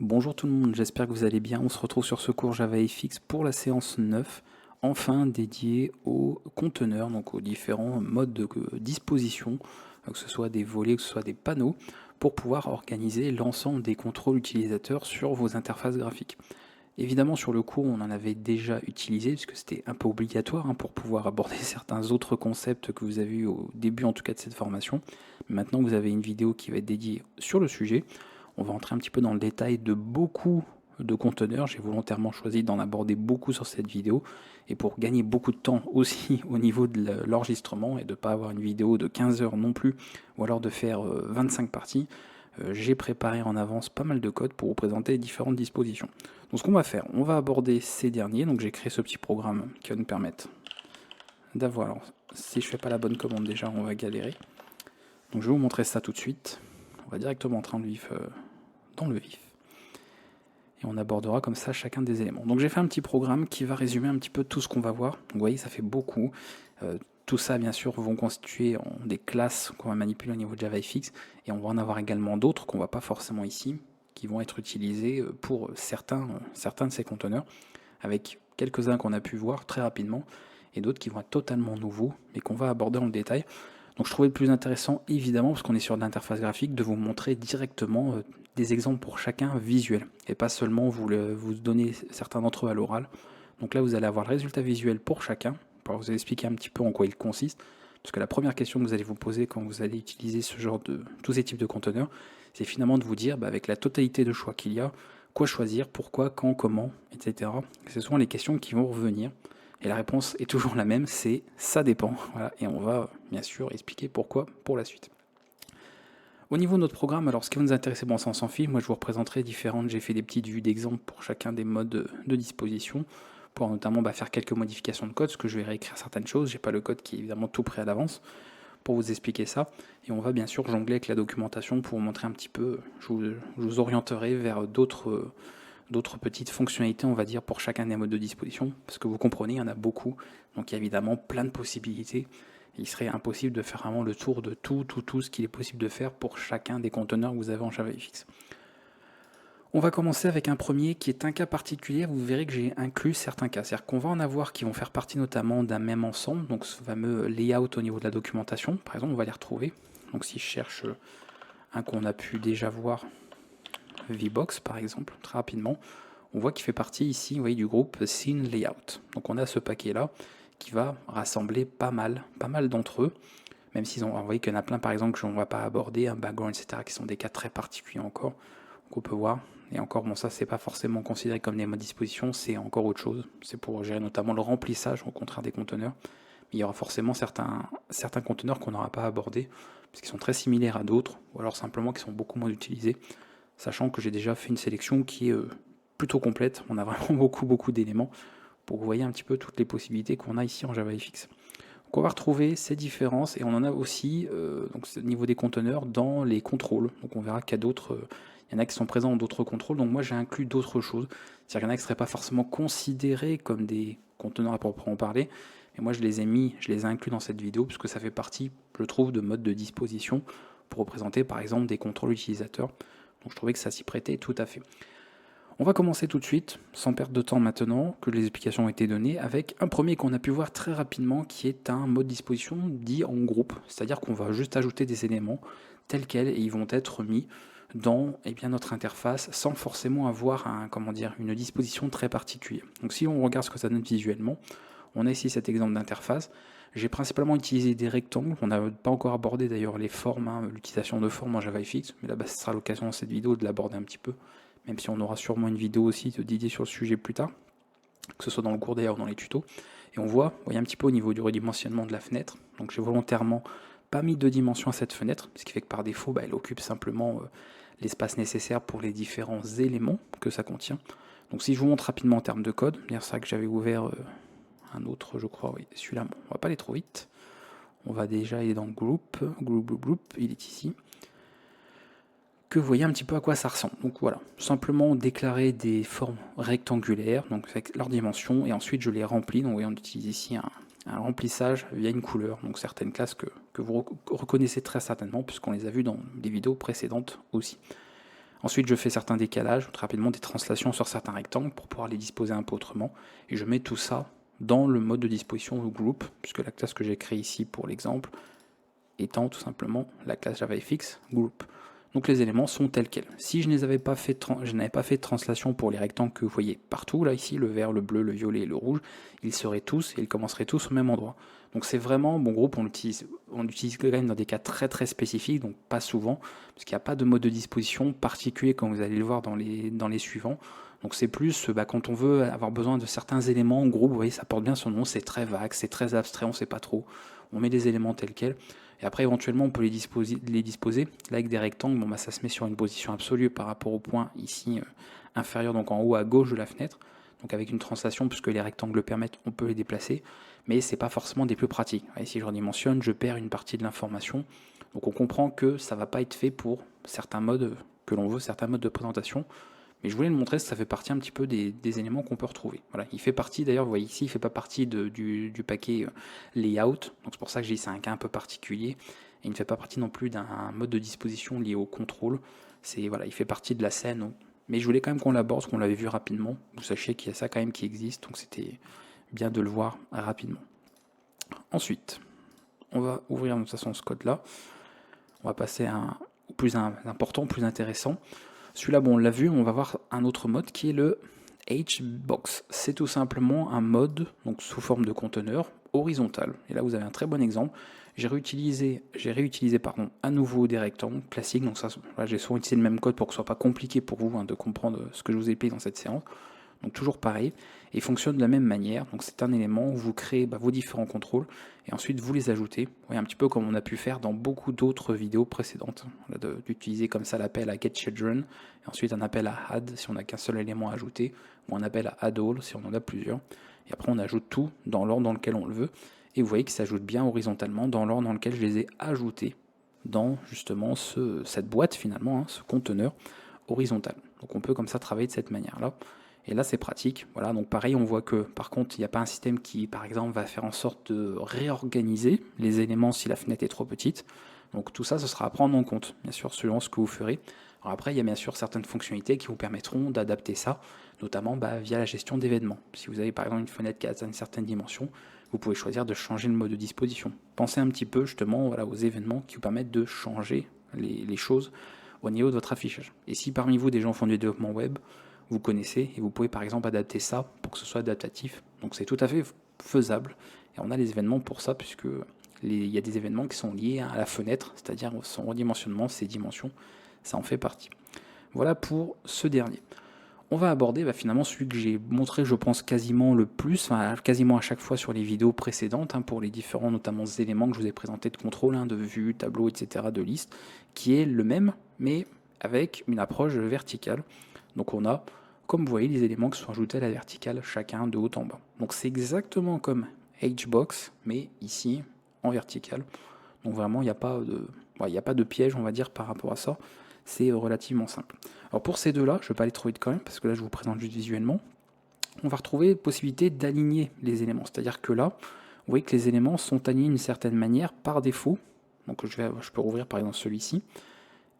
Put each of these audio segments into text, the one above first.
Bonjour tout le monde, j'espère que vous allez bien. On se retrouve sur ce cours JavaFX pour la séance 9, enfin dédiée aux conteneurs, donc aux différents modes de disposition, que ce soit des volets, que ce soit des panneaux, pour pouvoir organiser l'ensemble des contrôles utilisateurs sur vos interfaces graphiques. Évidemment, sur le cours, on en avait déjà utilisé, puisque c'était un peu obligatoire pour pouvoir aborder certains autres concepts que vous avez eu au début en tout cas de cette formation. Maintenant, vous avez une vidéo qui va être dédiée sur le sujet. On va entrer un petit peu dans le détail de beaucoup de conteneurs. J'ai volontairement choisi d'en aborder beaucoup sur cette vidéo et pour gagner beaucoup de temps aussi au niveau de l'enregistrement et de ne pas avoir une vidéo de 15 heures non plus ou alors de faire 25 parties, j'ai préparé en avance pas mal de codes pour vous présenter différentes dispositions. Donc ce qu'on va faire, on va aborder ces derniers. Donc j'ai créé ce petit programme qui va nous permettre d'avoir, alors si je fais pas la bonne commande déjà on va galérer. Donc je vais vous montrer ça tout de suite. On va directement entrer dans le vif. Et on abordera comme ça chacun des éléments. Donc j'ai fait un petit programme qui va résumer un petit peu tout ce qu'on va voir. Donc vous voyez, ça fait beaucoup. Tout ça, bien sûr, vont constituer des classes qu'on va manipuler au niveau de JavaFX. Et on va en avoir également d'autres qu'on ne voit pas forcément ici, qui vont être utilisés pour certains de ces conteneurs, avec quelques-uns qu'on a pu voir très rapidement, et d'autres qui vont être totalement nouveaux, mais qu'on va aborder en détail. Donc je trouvais le plus intéressant, évidemment, parce qu'on est sur de l'interface graphique, de vous montrer directement des exemples pour chacun visuels, et pas seulement vous donner certains d'entre eux à l'oral. Donc là, vous allez avoir le résultat visuel pour chacun, pour vous expliquer un petit peu en quoi il consiste, parce que la première question que vous allez vous poser quand vous allez utiliser tous ces types de conteneurs, c'est finalement de vous dire, avec la totalité de choix qu'il y a, quoi choisir, pourquoi, quand, comment, etc. Ce sont les questions qui vont revenir. Et la réponse est toujours la même, c'est ça dépend. Voilà, et on va bien sûr expliquer pourquoi pour la suite. Au niveau de notre programme, alors ce qui va nous intéresser, bon, ça on s'en fiche, moi je vous représenterai différentes, j'ai fait des petites vues d'exemple pour chacun des modes de disposition, pour notamment faire quelques modifications de code, parce que je vais réécrire certaines choses, j'ai pas le code qui est évidemment tout prêt à l'avance, pour vous expliquer ça, et on va bien sûr jongler avec la documentation pour vous montrer un petit peu, je vous orienterai vers d'autres petites fonctionnalités, on va dire, pour chacun des modes de disposition, parce que vous comprenez, il y en a beaucoup, donc il y a évidemment plein de possibilités. Il serait impossible de faire vraiment le tour de tout ce qu'il est possible de faire pour chacun des conteneurs que vous avez en JavaFX. On va commencer avec un premier qui est un cas particulier. Vous verrez que j'ai inclus certains cas. C'est-à-dire qu'on va en avoir qui vont faire partie notamment d'un même ensemble, donc ce fameux layout au niveau de la documentation. Par exemple, on va les retrouver. Donc si je cherche un qu'on a pu déjà voir, VBox par exemple, très rapidement, on voit qu'il fait partie ici, vous voyez, du groupe Scene Layout. Donc on a ce paquet-là qui va rassembler pas mal d'entre eux, même s'ils ont, vous voyez qu'il y en a plein par exemple que je ne vais pas aborder, un background, etc., qui sont des cas très particuliers encore, qu'on peut voir. Et encore, bon, ça c'est pas forcément considéré comme des modes de disposition, c'est encore autre chose. C'est pour gérer notamment le remplissage au contraire des conteneurs. Mais il y aura forcément certains conteneurs qu'on n'aura pas abordés, parce qu'ils sont très similaires à d'autres, ou alors simplement qui sont beaucoup moins utilisés, sachant que j'ai déjà fait une sélection qui est plutôt complète. On a vraiment beaucoup d'éléments pour que vous voyez un petit peu toutes les possibilités qu'on a ici en JavaFX. Donc on va retrouver ces différences et on en a aussi donc au niveau des conteneurs dans les contrôles. Donc on verra qu'il y a d'autres, il y en a qui sont présents dans d'autres contrôles. Donc moi j'ai inclus d'autres choses. C'est-à-dire qu'il y en a qui ne seraient pas forcément considérés comme des conteneurs à proprement parler. Mais moi je les ai inclus dans cette vidéo puisque ça fait partie, je trouve, de modes de disposition pour représenter par exemple des contrôles utilisateurs. Donc je trouvais que ça s'y prêtait tout à fait. On va commencer tout de suite, sans perdre de temps maintenant, que les explications ont été données, avec un premier qu'on a pu voir très rapidement, qui est un mode disposition dit en groupe, c'est-à-dire qu'on va juste ajouter des éléments tels quels et ils vont être mis dans notre interface sans forcément avoir une disposition très particulière. Donc si on regarde ce que ça donne visuellement, on a ici cet exemple d'interface. J'ai principalement utilisé des rectangles, on n'a pas encore abordé d'ailleurs les formes, l'utilisation de formes en JavaFX, mais là ce sera l'occasion dans cette vidéo de l'aborder un petit peu, même si on aura sûrement une vidéo aussi dédiée sur le sujet plus tard, que ce soit dans le cours d'ailleurs ou dans les tutos. Et on voit, un petit peu au niveau du redimensionnement de la fenêtre, donc j'ai volontairement pas mis de dimension à cette fenêtre, ce qui fait que par défaut, elle occupe simplement l'espace nécessaire pour les différents éléments que ça contient. Donc si je vous montre rapidement en termes de code, c'est ça que j'avais ouvert un autre, je crois, oui, celui-là, bon, on va pas aller trop vite. On va déjà aller dans group, il est ici. Que vous voyez un petit peu à quoi ça ressemble. Donc voilà, simplement déclarer des formes rectangulaires, donc avec leurs dimensions, et ensuite je les remplis. Donc on utilise ici un remplissage via une couleur, donc certaines classes que vous reconnaissez très certainement, puisqu'on les a vues dans des vidéos précédentes aussi. Ensuite, je fais certains décalages, très rapidement des translations sur certains rectangles pour pouvoir les disposer un peu autrement. Et je mets tout ça dans le mode de disposition group, puisque la classe que j'ai créée ici pour l'exemple étant tout simplement la classe JavaFX group. Donc les éléments sont tels quels. Si je n'avais pas fait de translation pour les rectangles que vous voyez partout, là ici, le vert, le bleu, le violet et le rouge, ils seraient tous et ils commenceraient tous au même endroit. Donc c'est vraiment, bon groupe, on l'utilise quand même dans des cas très très spécifiques, donc pas souvent, parce qu'il n'y a pas de mode de disposition particulier comme vous allez le voir dans les suivants. Donc c'est plus quand on veut avoir besoin de certains éléments en groupe, vous voyez, ça porte bien son nom, c'est très vague, c'est très abstrait, on ne sait pas trop. On met des éléments tels quels. Et après, éventuellement, on peut les disposer. Là, avec des rectangles, bon, ça se met sur une position absolue par rapport au point ici inférieur, donc en haut à gauche de la fenêtre. Donc avec une translation, puisque les rectangles le permettent, on peut les déplacer. Mais ce n'est pas forcément des plus pratiques. Et si je redimensionne, je perds une partie de l'information. Donc on comprend que ça ne va pas être fait pour certains modes que l'on veut, certains modes de présentation. Mais je voulais le montrer, ça fait partie un petit peu des éléments qu'on peut retrouver. Voilà, il fait partie, d'ailleurs, vous voyez ici, il ne fait pas partie du paquet layout, donc c'est pour ça que j'ai dit c'est un cas un peu particulier, et il ne fait pas partie non plus d'un mode de disposition lié au contrôle, voilà, il fait partie de la scène, donc. Mais je voulais quand même qu'on l'aborde, parce qu'on l'avait vu rapidement, vous sachiez qu'il y a ça quand même qui existe, donc c'était bien de le voir rapidement. Ensuite, on va ouvrir de toute façon ce code-là, on va passer au plus important, plus intéressant. Celui-là, bon, on l'a vu, on va voir un autre mode qui est le HBox. C'est tout simplement un mode, donc sous forme de conteneur, horizontal. Et là, vous avez un très bon exemple. J'ai réutilisé à nouveau des rectangles classiques. Donc ça, là, j'ai souvent utilisé le même code pour que ce soit pas compliqué pour vous de comprendre ce que je vous ai expliqué dans cette séance. Donc toujours pareil, et fonctionne de la même manière. Donc c'est un élément où vous créez vos différents contrôles et ensuite vous les ajoutez. Oui, un petit peu comme on a pu faire dans beaucoup d'autres vidéos précédentes, d'utiliser comme ça l'appel à getChildren et ensuite un appel à add si on n'a qu'un seul élément à ajouter, ou un appel à addAll si on en a plusieurs. Et après on ajoute tout dans l'ordre dans lequel on le veut. Et vous voyez qu'il s'ajoute bien horizontalement dans l'ordre dans lequel je les ai ajoutés dans justement cette boîte finalement, ce conteneur horizontal. Donc on peut comme ça travailler de cette manière-là. Et là, c'est pratique. Voilà, donc pareil, on voit que par contre, il n'y a pas un système qui, par exemple, va faire en sorte de réorganiser les éléments si la fenêtre est trop petite. Donc tout ça, ce sera à prendre en compte, bien sûr, selon ce que vous ferez. Alors après, il y a bien sûr certaines fonctionnalités qui vous permettront d'adapter ça, notamment via la gestion d'événements. Si vous avez par exemple une fenêtre qui a une certaine dimension, vous pouvez choisir de changer le mode de disposition. Pensez un petit peu justement aux événements qui vous permettent de changer les choses au niveau de votre affichage. Et si parmi vous, des gens font du développement web, vous connaissez, et vous pouvez par exemple adapter ça pour que ce soit adaptatif. Donc c'est tout à fait faisable, et on a les événements pour ça, puisque il y a des événements qui sont liés à la fenêtre, c'est-à-dire son redimensionnement, ses dimensions, ça en fait partie. Voilà pour ce dernier. On va aborder finalement celui que j'ai montré, je pense, quasiment le plus, quasiment à chaque fois sur les vidéos précédentes, pour les différents notamment éléments que je vous ai présentés de contrôle, de vue, tableau, etc., de liste, qui est le même, mais avec une approche verticale. Donc on a, comme vous voyez, les éléments qui sont ajoutés à la verticale, chacun de haut en bas. Donc c'est exactement comme HBox, mais ici en vertical. Donc vraiment, il n'y a pas de piège, on va dire, par rapport à ça. C'est relativement simple. Alors pour ces deux-là, je ne vais pas aller trop vite quand même, parce que là je vous présente juste visuellement. On va retrouver la possibilité d'aligner les éléments. C'est-à-dire que là, vous voyez que les éléments sont alignés d'une certaine manière par défaut. Donc je peux rouvrir par exemple celui-ci.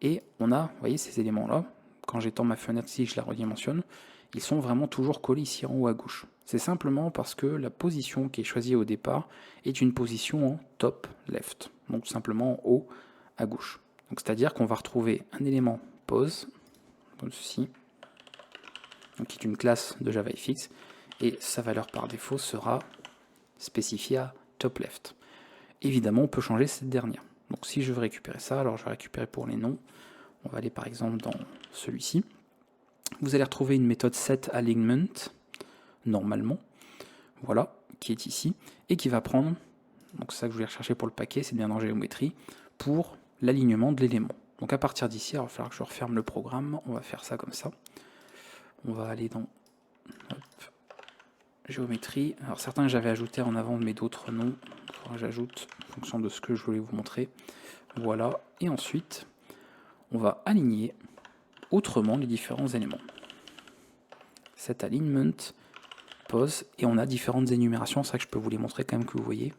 Et on a, vous voyez, ces éléments-là. Quand j'étends ma fenêtre ici, je la redimensionne, ils sont vraiment toujours collés ici en haut à gauche. C'est simplement parce que la position qui est choisie au départ est une position en top left, donc tout simplement en haut à gauche. Donc c'est-à-dire qu'on va retrouver un élément pose, comme ceci, donc qui est une classe de JavaFX, et sa valeur par défaut sera spécifiée à top left. Évidemment, on peut changer cette dernière. Donc si je veux récupérer ça, alors je vais récupérer pour les noms. On va aller par exemple dans celui-ci. Vous allez retrouver une méthode setAlignment, normalement, voilà, qui est ici, et qui va prendre, donc c'est ça que je voulais rechercher pour le paquet, c'est bien en géométrie, pour l'alignement de l'élément. Donc à partir d'ici, il va falloir que je referme le programme, on va faire ça comme ça. On va aller dans géométrie. Alors certains j'avais ajouté en avant, mais d'autres non. Il faudra que j'ajoute en fonction de ce que je voulais vous montrer. Voilà, et ensuite, on va aligner autrement les différents éléments. Cet alignment, pose, et on a différentes énumérations, c'est ça que je peux vous les montrer quand même que vous voyez,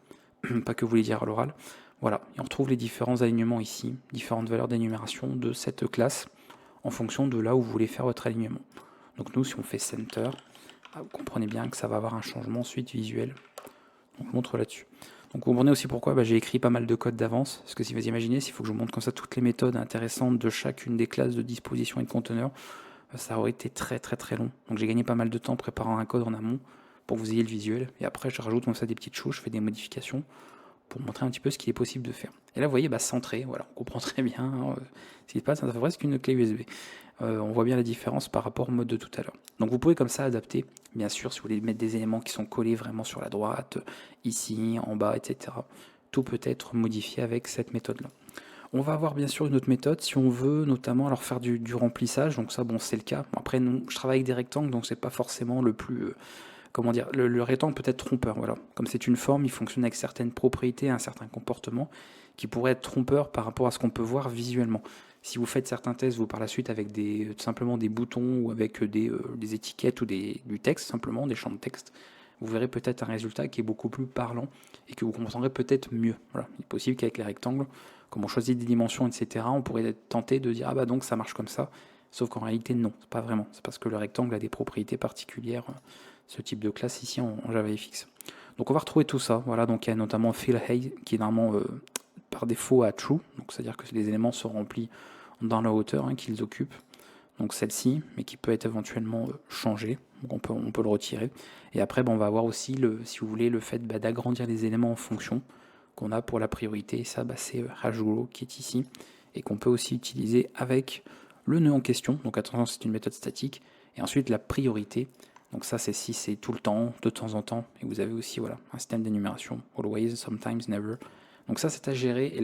pas que vous les dire à l'oral. Voilà, et on retrouve les différents alignements ici, différentes valeurs d'énumération de cette classe en fonction de là où vous voulez faire votre alignement. Donc nous, si on fait Center, vous comprenez bien que ça va avoir un changement ensuite visuel. Donc je montre là-dessus. Donc vous comprenez aussi pourquoi j'ai écrit pas mal de code d'avance, parce que si vous imaginez, s'il faut que je vous montre comme ça toutes les méthodes intéressantes de chacune des classes de disposition et de conteneur, ça aurait été très très très long. Donc j'ai gagné pas mal de temps préparant un code en amont pour que vous ayez le visuel, et après je rajoute comme ça des petites choses, je fais des modifications pour montrer un petit peu ce qu'il est possible de faire. Et là vous voyez, centré, voilà, on comprend très bien hein, ce qui se passe, ça fait presque une clé USB. On voit bien la différence par rapport au mode de tout à l'heure. Donc vous pouvez comme ça adapter, bien sûr, si vous voulez mettre des éléments qui sont collés vraiment sur la droite, ici, en bas, etc. Tout peut être modifié avec cette méthode-là. On va avoir bien sûr une autre méthode si on veut notamment alors faire du remplissage, donc ça bon c'est le cas. Bon, après je travaille avec des rectangles donc c'est pas forcément le plus comment dire, le rectangle peut être trompeur, voilà. Comme c'est une forme, il fonctionne avec certaines propriétés, un certain comportement qui pourrait être trompeur par rapport à ce qu'on peut voir visuellement. Si vous faites certains tests vous par la suite avec simplement des boutons ou avec des étiquettes ou du texte simplement, des champs de texte, vous verrez peut-être un résultat qui est beaucoup plus parlant et que vous comprendrez peut-être mieux. Voilà. Il est possible qu'avec les rectangles, comme on choisit des dimensions, etc., on pourrait être tenté de dire ah bah donc ça marche comme ça, sauf qu'en réalité non, c'est pas vraiment. C'est parce que le rectangle a des propriétés particulières, ce type de classe ici en JavaFX. Donc on va retrouver tout ça. Voilà, donc il y a notamment fill height qui est normalement par défaut à true, donc c'est-à-dire que les éléments sont remplis dans la hauteur qu'ils occupent. Donc celle-ci, mais qui peut être éventuellement changée. Donc on peut le retirer. Et après, on va avoir aussi, si vous voulez, le fait d'agrandir les éléments en fonction qu'on a pour la priorité. Et ça, c'est hashgrow qui est ici et qu'on peut aussi utiliser avec le nœud en question. Donc attention, c'est une méthode statique. Et ensuite, la priorité. Donc ça, c'est si c'est tout le temps, de temps en temps. Et vous avez aussi voilà, un système d'énumération. Always, sometimes, never. Donc ça, c'est à gérer. Et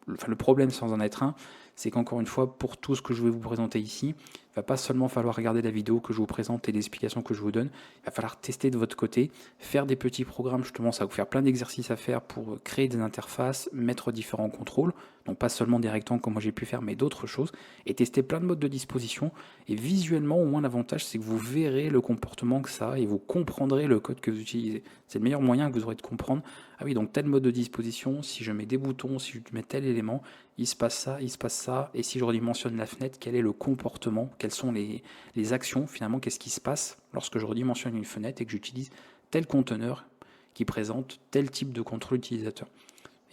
le problème sans en être un, c'est qu'encore une fois, pour tout ce que je vais vous présenter ici, il va pas seulement falloir regarder la vidéo que je vous présente et les explications que je vous donne, il va falloir tester de votre côté, faire des petits programmes, justement, ça va vous faire plein d'exercices à faire pour créer des interfaces, mettre différents contrôles, donc pas seulement des rectangles comme moi j'ai pu faire, mais d'autres choses, et tester plein de modes de disposition, et visuellement, au moins l'avantage, c'est que vous verrez le comportement que ça a, et vous comprendrez le code que vous utilisez. C'est le meilleur moyen que vous aurez de comprendre, ah oui, donc tel mode de disposition, si je mets des boutons, si je mets tel élément, il se passe ça, et si je redimensionne la fenêtre, quel est le comportement, quelles sont les actions, finalement, qu'est-ce qui se passe lorsque je redimensionne une fenêtre et que j'utilise tel conteneur qui présente tel type de contrôle utilisateur.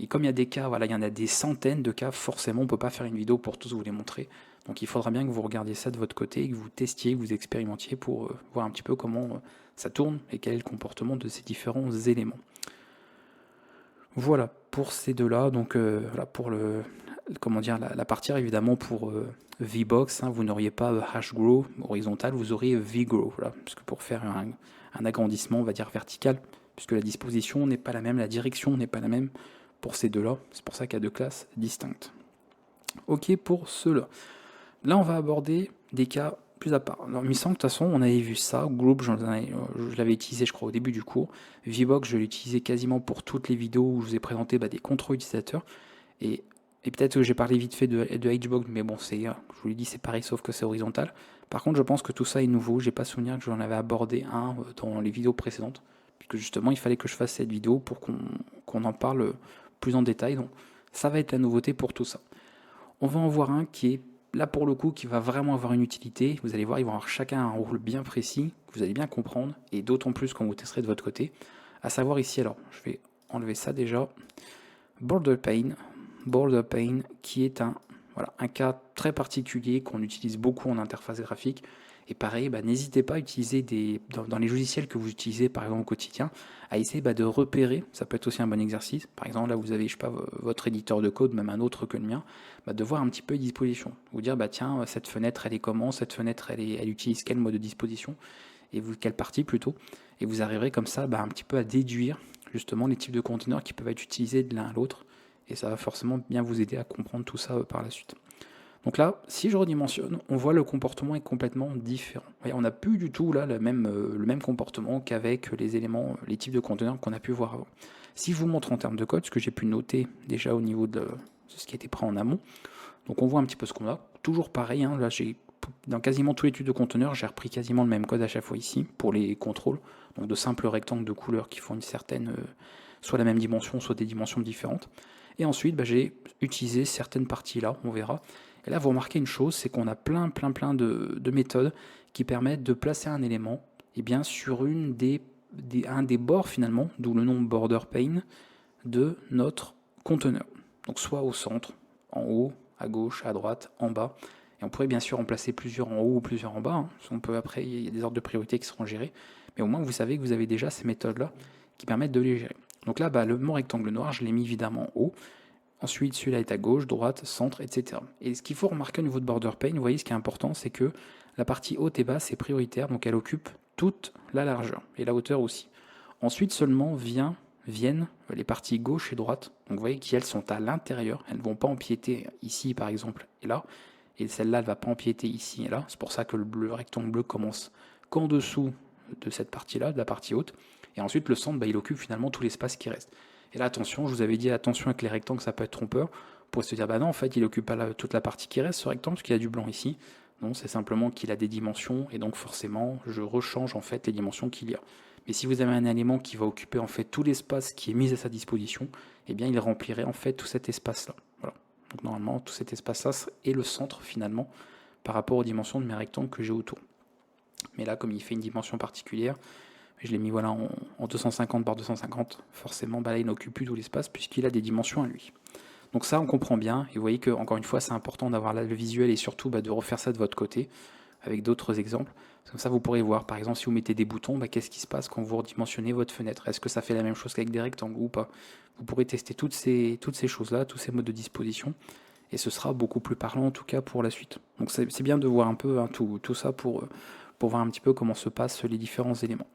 Et comme il y a des cas, voilà, il y en a des centaines de cas, forcément, on ne peut pas faire une vidéo pour tous vous les montrer. Donc il faudra bien que vous regardiez ça de votre côté, que vous testiez, que vous expérimentiez pour voir un petit peu comment ça tourne et quel est le comportement de ces différents éléments. Voilà pour ces deux-là, donc voilà pour la partie évidemment pour VBox, hein, vous n'auriez pas hashgrow horizontal, vous auriez vgrow, voilà, parce que pour faire un agrandissement, on va dire vertical, puisque la disposition n'est pas la même, la direction n'est pas la même pour ces deux-là, c'est pour ça qu'il y a deux classes distinctes. Ok pour ceux-là. Là on va aborder des cas plus à part. Alors, il me semble que de toute façon, on avait vu ça. Group, je l'avais utilisé, je crois, au début du cours. VBox, je l'ai utilisé quasiment pour toutes les vidéos où je vous ai présenté des contrôles utilisateurs. Et peut-être que j'ai parlé vite fait de HBox, mais bon, je vous l'ai dit, c'est pareil, sauf que c'est horizontal. Par contre, je pense que tout ça est nouveau. J'ai pas souvenir que j'en avais abordé un dans les vidéos précédentes. Puisque justement, il fallait que je fasse cette vidéo pour qu'on en parle plus en détail. Donc, ça va être la nouveauté pour tout ça. On va en voir un qui est là pour le coup, qui va vraiment avoir une utilité. Vous allez voir, ils vont avoir chacun un rôle bien précis, que vous allez bien comprendre, et d'autant plus quand vous testerez de votre côté. À savoir ici, alors, je vais enlever ça déjà. Border Pane, qui est un cas très particulier qu'on utilise beaucoup en interface graphique. Et pareil, n'hésitez pas à utiliser dans les logiciels que vous utilisez par exemple au quotidien, à essayer de repérer, ça peut être aussi un bon exercice. Par exemple, là vous avez, je sais pas, votre éditeur de code, même un autre que le mien, de voir un petit peu les dispositions. Vous dire, tiens, cette fenêtre elle est comment, cette fenêtre elle utilise quel mode de disposition, et quelle partie plutôt, et vous arriverez comme ça un petit peu à déduire justement les types de conteneurs qui peuvent être utilisés de l'un à l'autre, et ça va forcément bien vous aider à comprendre tout ça par la suite. Donc là, si je redimensionne, on voit le comportement est complètement différent. On n'a plus du tout là le même comportement qu'avec les éléments, les types de conteneurs qu'on a pu voir avant. Si je vous montre en termes de code, ce que j'ai pu noter déjà au niveau de ce qui a été pris en amont, donc on voit un petit peu ce qu'on a. Toujours pareil, hein, là dans quasiment tous les types de conteneurs, j'ai repris quasiment le même code à chaque fois ici pour les contrôles, donc de simples rectangles de couleurs qui font une certaine, soit la même dimension, soit des dimensions différentes. Et ensuite, j'ai utilisé certaines parties là, on verra. Et là, vous remarquez une chose, c'est qu'on a plein de méthodes qui permettent de placer un élément eh bien, sur un des bords finalement, d'où le nom border pane, de notre conteneur. Donc soit au centre, en haut, à gauche, à droite, en bas. Et on pourrait bien sûr en placer plusieurs en haut ou plusieurs en bas. Hein. On peut après, il y a des ordres de priorité qui seront gérés. Mais au moins, vous savez que vous avez déjà ces méthodes-là qui permettent de les gérer. Donc là, mon rectangle noir, je l'ai mis évidemment en haut. Ensuite, celui-là est à gauche, droite, centre, etc. Et ce qu'il faut remarquer au niveau de border pane, vous voyez, ce qui est important, c'est que la partie haute et basse est prioritaire, donc elle occupe toute la largeur, et la hauteur aussi. Ensuite seulement viennent les parties gauche et droite, donc vous voyez qu'elles sont à l'intérieur, elles ne vont pas empiéter ici par exemple, et là, et celle-là ne va pas empiéter ici et là, c'est pour ça que le rectangle bleu commence qu'en dessous de cette partie-là, de la partie haute, et ensuite le centre, il occupe finalement tout l'espace qui reste. Et là, attention, je vous avais dit attention avec les rectangles, ça peut être trompeur, pour se dire, bah non, en fait, il occupe pas toute la partie qui reste, ce rectangle, parce qu'il y a du blanc ici. Non, c'est simplement qu'il a des dimensions, et donc forcément, je rechange en fait les dimensions qu'il y a. Mais si vous avez un élément qui va occuper en fait tout l'espace qui est mis à sa disposition, eh bien, il remplirait en fait tout cet espace-là. Voilà. Donc normalement, tout cet espace-là est le centre finalement par rapport aux dimensions de mes rectangles que j'ai autour. Mais là, comme il fait une dimension particulière, je l'ai mis voilà, en 250 par 250, forcément là il n'occupe plus tout l'espace puisqu'il a des dimensions à lui. Donc ça on comprend bien, et vous voyez que encore une fois c'est important d'avoir le visuel et surtout de refaire ça de votre côté avec d'autres exemples. Comme ça vous pourrez voir, par exemple si vous mettez des boutons, qu'est-ce qui se passe quand vous redimensionnez votre fenêtre? Est-ce que ça fait la même chose qu'avec des rectangles ou pas? Vous pourrez tester toutes ces choses-là, tous ces modes de disposition, et ce sera beaucoup plus parlant en tout cas pour la suite. Donc c'est bien de voir un peu tout ça pour voir un petit peu comment se passent les différents éléments.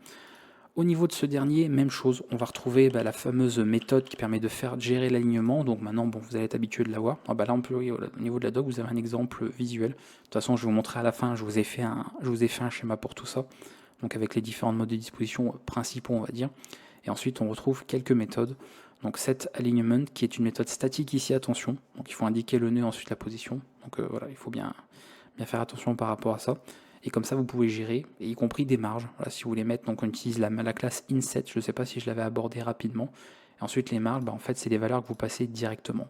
Au niveau de ce dernier, même chose, on va retrouver la fameuse méthode qui permet de faire gérer l'alignement. Donc maintenant, vous allez être habitué de la voir. Là, on peut, au niveau de la doc, vous avez un exemple visuel. De toute façon, je vais vous montrer à la fin, je vous ai fait un schéma pour tout ça. Donc avec les différents modes de disposition principaux, on va dire. Et ensuite, on retrouve quelques méthodes. Donc set alignment, qui est une méthode statique ici, attention. Donc il faut indiquer le nœud, ensuite la position. Donc voilà, il faut bien faire attention par rapport à ça. Et comme ça, vous pouvez gérer, et y compris des marges. Voilà, si vous voulez mettre, donc on utilise la classe inset, je ne sais pas si je l'avais abordé rapidement. Et ensuite, les marges, en fait, c'est des valeurs que vous passez directement.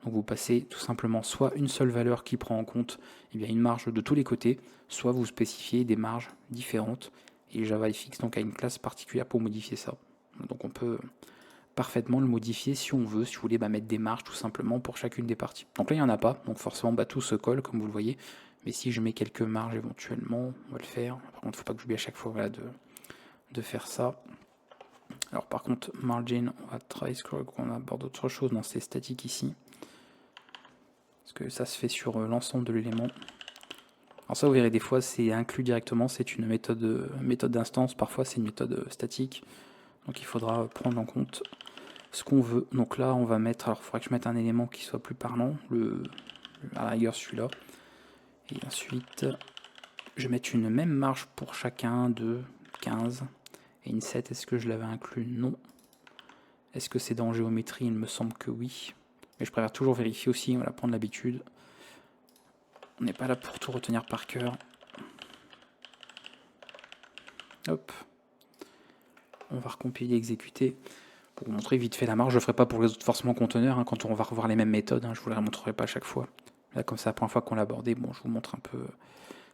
Donc vous passez tout simplement soit une seule valeur qui prend en compte une marge de tous les côtés, soit vous spécifiez des marges différentes. Et JavaFX donc a une classe particulière pour modifier ça. Donc on peut parfaitement le modifier si on veut, si vous voulez mettre des marges tout simplement pour chacune des parties. Donc là, il n'y en a pas, donc forcément tout se colle, comme vous le voyez. Mais si je mets quelques marges éventuellement, on va le faire. Par contre, il ne faut pas que j'oublie à chaque fois de faire ça. Alors par contre, margin, on va try scroll, qu'on aborde autre chose. Non, c'est statique ici. Parce que ça se fait sur l'ensemble de l'élément. Alors ça, vous verrez, des fois, c'est inclus directement. C'est une méthode d'instance. Parfois, c'est une méthode statique. Donc il faudra prendre en compte ce qu'on veut. Donc là, on va mettre... Alors il faudrait que je mette un élément qui soit plus parlant. À la rigueur, celui-là. Et ensuite, je vais mettre une même marge pour chacun de 15. Et une 7, est-ce que je l'avais inclus? Non. Est-ce que c'est dans géométrie? Il me semble que oui. Mais je préfère toujours vérifier aussi, on va prendre l'habitude. On n'est pas là pour tout retenir par cœur. Hop. On va recompiler, exécuter. Pour vous montrer vite fait la marge, je ne ferai pas pour les autres forcément conteneurs, quand on va revoir les mêmes méthodes, je ne vous les montrerai pas à chaque fois. Là, comme c'est la première fois qu'on l'a abordé, je vous montre un peu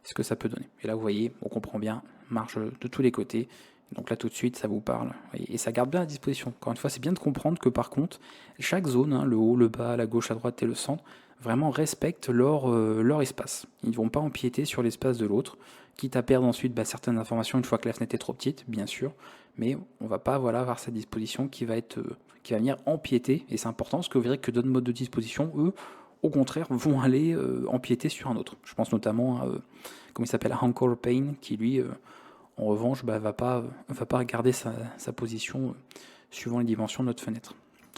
ce que ça peut donner. Et là, vous voyez, on comprend bien, marge de tous les côtés. Donc là, tout de suite, ça vous parle. Et ça garde bien à disposition. Encore une fois, c'est bien de comprendre que par contre, chaque zone, le haut, le bas, la gauche, la droite et le centre, vraiment respectent leur espace. Ils ne vont pas empiéter sur l'espace de l'autre, quitte à perdre ensuite certaines informations une fois que la fenêtre est trop petite, bien sûr. Mais on ne va pas avoir cette disposition qui va venir empiéter. Et c'est important parce que vous verrez que d'autres modes de disposition, eux, au contraire, vont aller empiéter sur un autre. Je pense notamment à, comment il s'appelle, Anchor Pane, qui lui, en revanche, va pas garder sa position suivant les dimensions de notre fenêtre.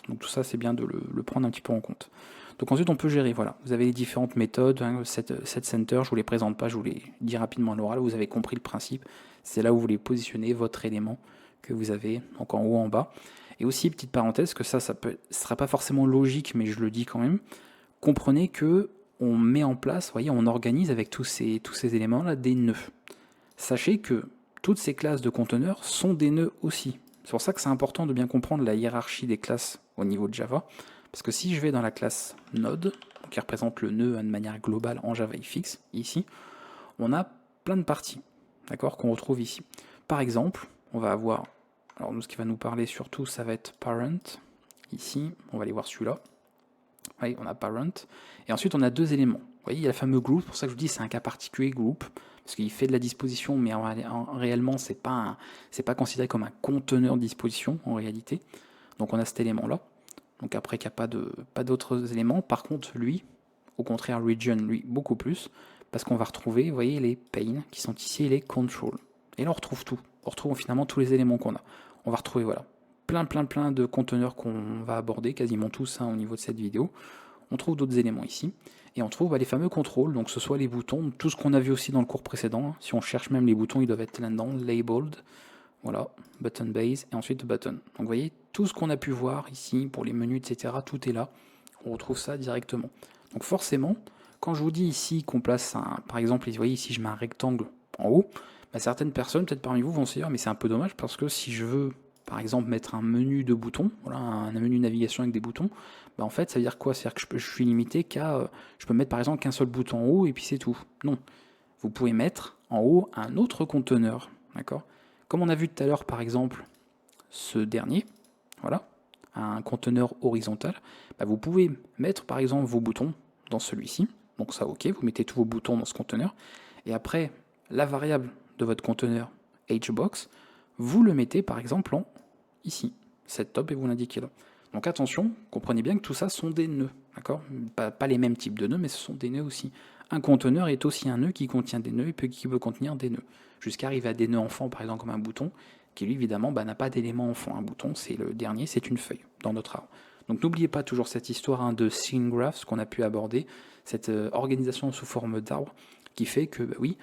Donc tout ça, c'est bien de le prendre un petit peu en compte. Donc ensuite, on peut gérer, voilà. Vous avez les différentes méthodes, set center, je ne vous les présente pas, je vous les dis rapidement à l'oral, vous avez compris le principe. C'est là où vous voulez positionner votre élément que vous avez, donc en haut, en bas. Et aussi, petite parenthèse, que ça ne sera pas forcément logique, mais je le dis quand même. Comprenez que on met en place, voyez, on organise avec tous ces éléments-là des nœuds. Sachez que toutes ces classes de conteneurs sont des nœuds aussi. C'est pour ça que c'est important de bien comprendre la hiérarchie des classes au niveau de Java. Parce que si je vais dans la classe Node, qui représente le nœud de manière globale en JavaFX, ici, on a plein de parties, d'accord, qu'on retrouve ici. Par exemple, on va avoir, alors nous, ce qui va nous parler surtout, ça va être parent, ici, on va aller voir celui-là. Oui, on a parent, et ensuite on a deux éléments. Vous voyez, il y a le fameux group, pour ça que je vous dis c'est un cas particulier group, parce qu'il fait de la disposition, mais réellement c'est pas considéré comme un conteneur de disposition en réalité. Donc on a cet élément-là. Donc après qu'il n'y a pas d'autres éléments. Par contre, lui, au contraire, region, lui, beaucoup plus, parce qu'on va retrouver, vous voyez, les pain qui sont ici et les control. Et là on retrouve tout. On retrouve finalement tous les éléments qu'on a. On va retrouver, voilà, plein de conteneurs qu'on va aborder, quasiment tous au niveau de cette vidéo. On trouve d'autres éléments ici, et on trouve les fameux contrôles, donc ce soit les boutons, tout ce qu'on a vu aussi dans le cours précédent, si on cherche même les boutons, ils doivent être là-dedans, labeled, voilà, button base, et ensuite button. Donc vous voyez, tout ce qu'on a pu voir ici, pour les menus, etc., tout est là, on retrouve ça directement. Donc forcément, quand je vous dis ici qu'on place par exemple, vous voyez ici je mets un rectangle en haut, certaines personnes, peut-être parmi vous, vont se dire, mais c'est un peu dommage, parce que si je veux par exemple mettre un menu de boutons, voilà, un menu de navigation avec des boutons, en fait ça veut dire quoi? C'est-à-dire que je suis limité qu'à, je peux mettre par exemple qu'un seul bouton en haut et puis c'est tout. Non, vous pouvez mettre en haut un autre conteneur, d'accord? Comme on a vu tout à l'heure par exemple ce dernier, voilà, un conteneur horizontal, vous pouvez mettre par exemple vos boutons dans celui-ci, donc ça ok, vous mettez tous vos boutons dans ce conteneur, et après la variable de votre conteneur hbox, vous le mettez par exemple en ici, set top, et vous l'indiquez là. Donc attention, comprenez bien que tout ça sont des nœuds, d'accord? Pas les mêmes types de nœuds, mais ce sont des nœuds aussi. Un conteneur est aussi un nœud qui contient des nœuds et qui peut contenir des nœuds. Jusqu'à arriver à des nœuds enfants, par exemple comme un bouton, qui lui évidemment n'a pas d'élément enfant. Un bouton, c'est le dernier, c'est une feuille dans notre arbre. Donc n'oubliez pas toujours cette histoire de scene graph, ce qu'on a pu aborder, cette organisation sous forme d'arbre, qui fait que, oui,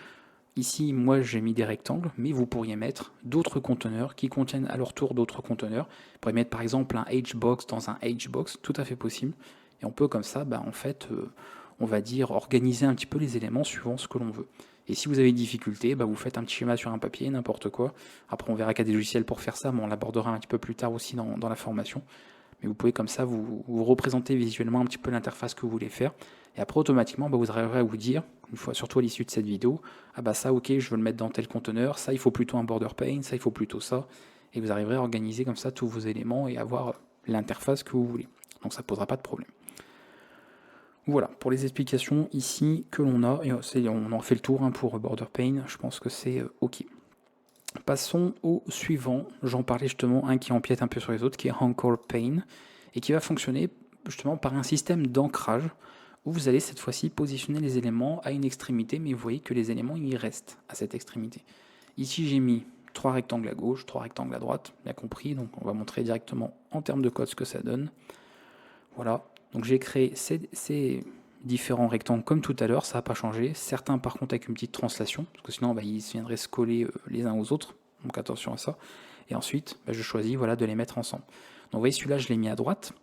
ici, moi, j'ai mis des rectangles, mais vous pourriez mettre d'autres conteneurs qui contiennent à leur tour d'autres conteneurs. Vous pourriez mettre par exemple un hbox dans un hbox, tout à fait possible. Et on peut comme ça, en fait, on va dire, organiser un petit peu les éléments suivant ce que l'on veut. Et si vous avez des difficultés, vous faites un petit schéma sur un papier, n'importe quoi. Après, on verra qu'il y a des logiciels pour faire ça, mais on l'abordera un petit peu plus tard aussi dans la formation. Mais vous pouvez comme ça vous représenter visuellement un petit peu l'interface que vous voulez faire. Et après, automatiquement, vous arriverez à vous dire, une fois, surtout à l'issue de cette vidéo, ça, ok, je veux le mettre dans tel conteneur, ça, il faut plutôt un border pane, ça, il faut plutôt ça. Et vous arriverez à organiser comme ça tous vos éléments et avoir l'interface que vous voulez. Donc ça ne posera pas de problème. Voilà, pour les explications ici que l'on a, et on en fait le tour pour border pane, je pense que c'est ok. Passons au suivant, j'en parlais justement, un qui empiète un peu sur les autres, qui est Anchor Pane, et qui va fonctionner justement par un système d'ancrage, où vous allez cette fois-ci positionner les éléments à une extrémité, mais vous voyez que les éléments y restent à cette extrémité. Ici j'ai mis 3 rectangles à gauche, 3 rectangles à droite, bien compris, donc on va montrer directement en termes de code ce que ça donne. Voilà, donc j'ai créé ces différents rectangles comme tout à l'heure, ça n'a pas changé. Certains par contre avec une petite translation, parce que sinon ils viendraient se coller les uns aux autres, donc attention à ça. Et ensuite, je choisis de les mettre ensemble. Donc vous voyez, celui-là je l'ai mis à droite,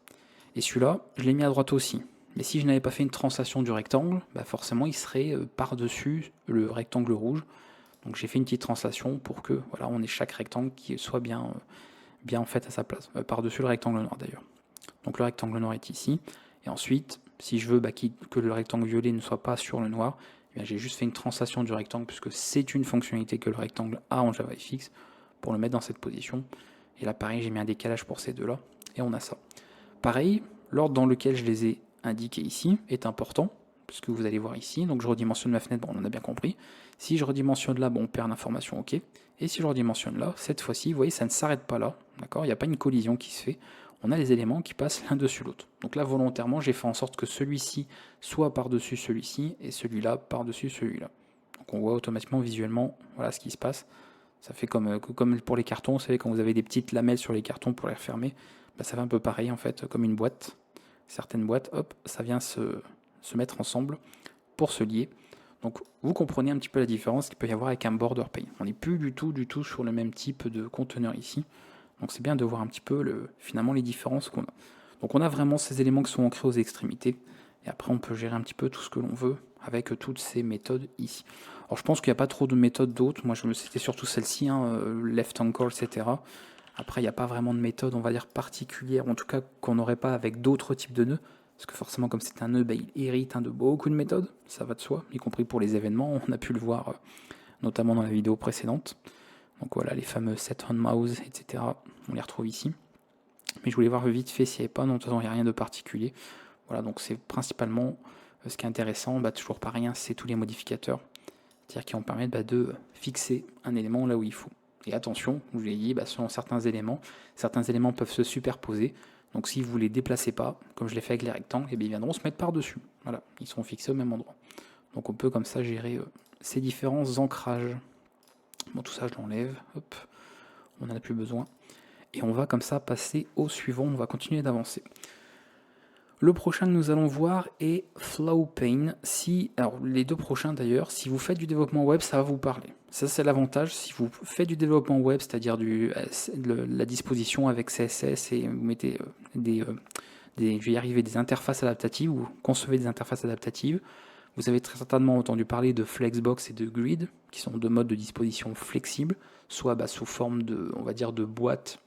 et celui-là je l'ai mis à droite aussi. Mais si je n'avais pas fait une translation du rectangle, forcément il serait par-dessus le rectangle rouge. Donc j'ai fait une petite translation pour que on ait chaque rectangle qui soit bien en fait à sa place, par-dessus le rectangle noir d'ailleurs. Donc le rectangle noir est ici, et ensuite, si je veux que le rectangle violet ne soit pas sur le noir, j'ai juste fait une translation du rectangle, puisque c'est une fonctionnalité que le rectangle a en JavaFX, pour le mettre dans cette position. Et là pareil, j'ai mis un décalage pour ces deux-là, et on a ça. Pareil, l'ordre dans lequel je les ai indiqués ici est important, puisque vous allez voir ici, donc je redimensionne ma fenêtre, on en a bien compris. Si je redimensionne là, on perd l'information, ok. Et si je redimensionne là, cette fois-ci, vous voyez, ça ne s'arrête pas là, d'accord, il n'y a pas une collision qui se fait. On a les éléments qui passent l'un dessus l'autre. Donc là, volontairement, j'ai fait en sorte que celui-ci soit par-dessus celui-ci et celui-là par-dessus celui-là. Donc on voit automatiquement, visuellement, voilà ce qui se passe. Ça fait comme pour les cartons, vous savez, quand vous avez des petites lamelles sur les cartons pour les refermer, ça fait un peu pareil en fait, comme une boîte. Certaines boîtes, hop, ça vient se mettre ensemble pour se lier. Donc vous comprenez un petit peu la différence qu'il peut y avoir avec un border pane. On n'est plus du tout sur le même type de conteneur ici. Donc c'est bien de voir un petit peu finalement les différences qu'on a. Donc on a vraiment ces éléments qui sont ancrés aux extrémités, et après on peut gérer un petit peu tout ce que l'on veut avec toutes ces méthodes ici. Alors je pense qu'il n'y a pas trop de méthodes d'autres, moi c'était surtout celle-ci, left anchor, etc. Après il n'y a pas vraiment de méthode, on va dire particulière, en tout cas qu'on n'aurait pas avec d'autres types de nœuds, parce que forcément comme c'est un nœud, bah, il hérite de beaucoup de méthodes, ça va de soi, y compris pour les événements, on a pu le voir notamment dans la vidéo précédente. Donc voilà, les fameux set on mouse, etc. On les retrouve ici. Mais je voulais voir vite fait s'il n'y avait pas, non, de toute façon il n'y a rien de particulier. Voilà, donc c'est principalement ce qui est intéressant, bah, toujours pas rien, c'est tous les modificateurs, c'est-à-dire qui vont permettre de fixer un élément là où il faut. Et attention, je vous l'ai dit, selon certains éléments peuvent se superposer. Donc si vous ne les déplacez pas, comme je l'ai fait avec les rectangles, et bien ils viendront se mettre par-dessus. Voilà, ils seront fixés au même endroit. Donc on peut comme ça gérer ces différents ancrages. Bon, tout ça je l'enlève, hop, on n'en a plus besoin. Et on va comme ça passer au suivant, on va continuer d'avancer. Le prochain que nous allons voir est FlowPaint. Alors les deux prochains d'ailleurs, si vous faites du développement web, ça va vous parler. Ça c'est l'avantage, si vous faites du développement web, c'est-à-dire la disposition avec CSS et vous mettez je vais y arriver, des interfaces adaptatives, ou concevez des interfaces adaptatives, vous avez très certainement entendu parler de Flexbox et de Grid, qui sont deux modes de disposition flexibles, soit sous forme on va dire, de boîte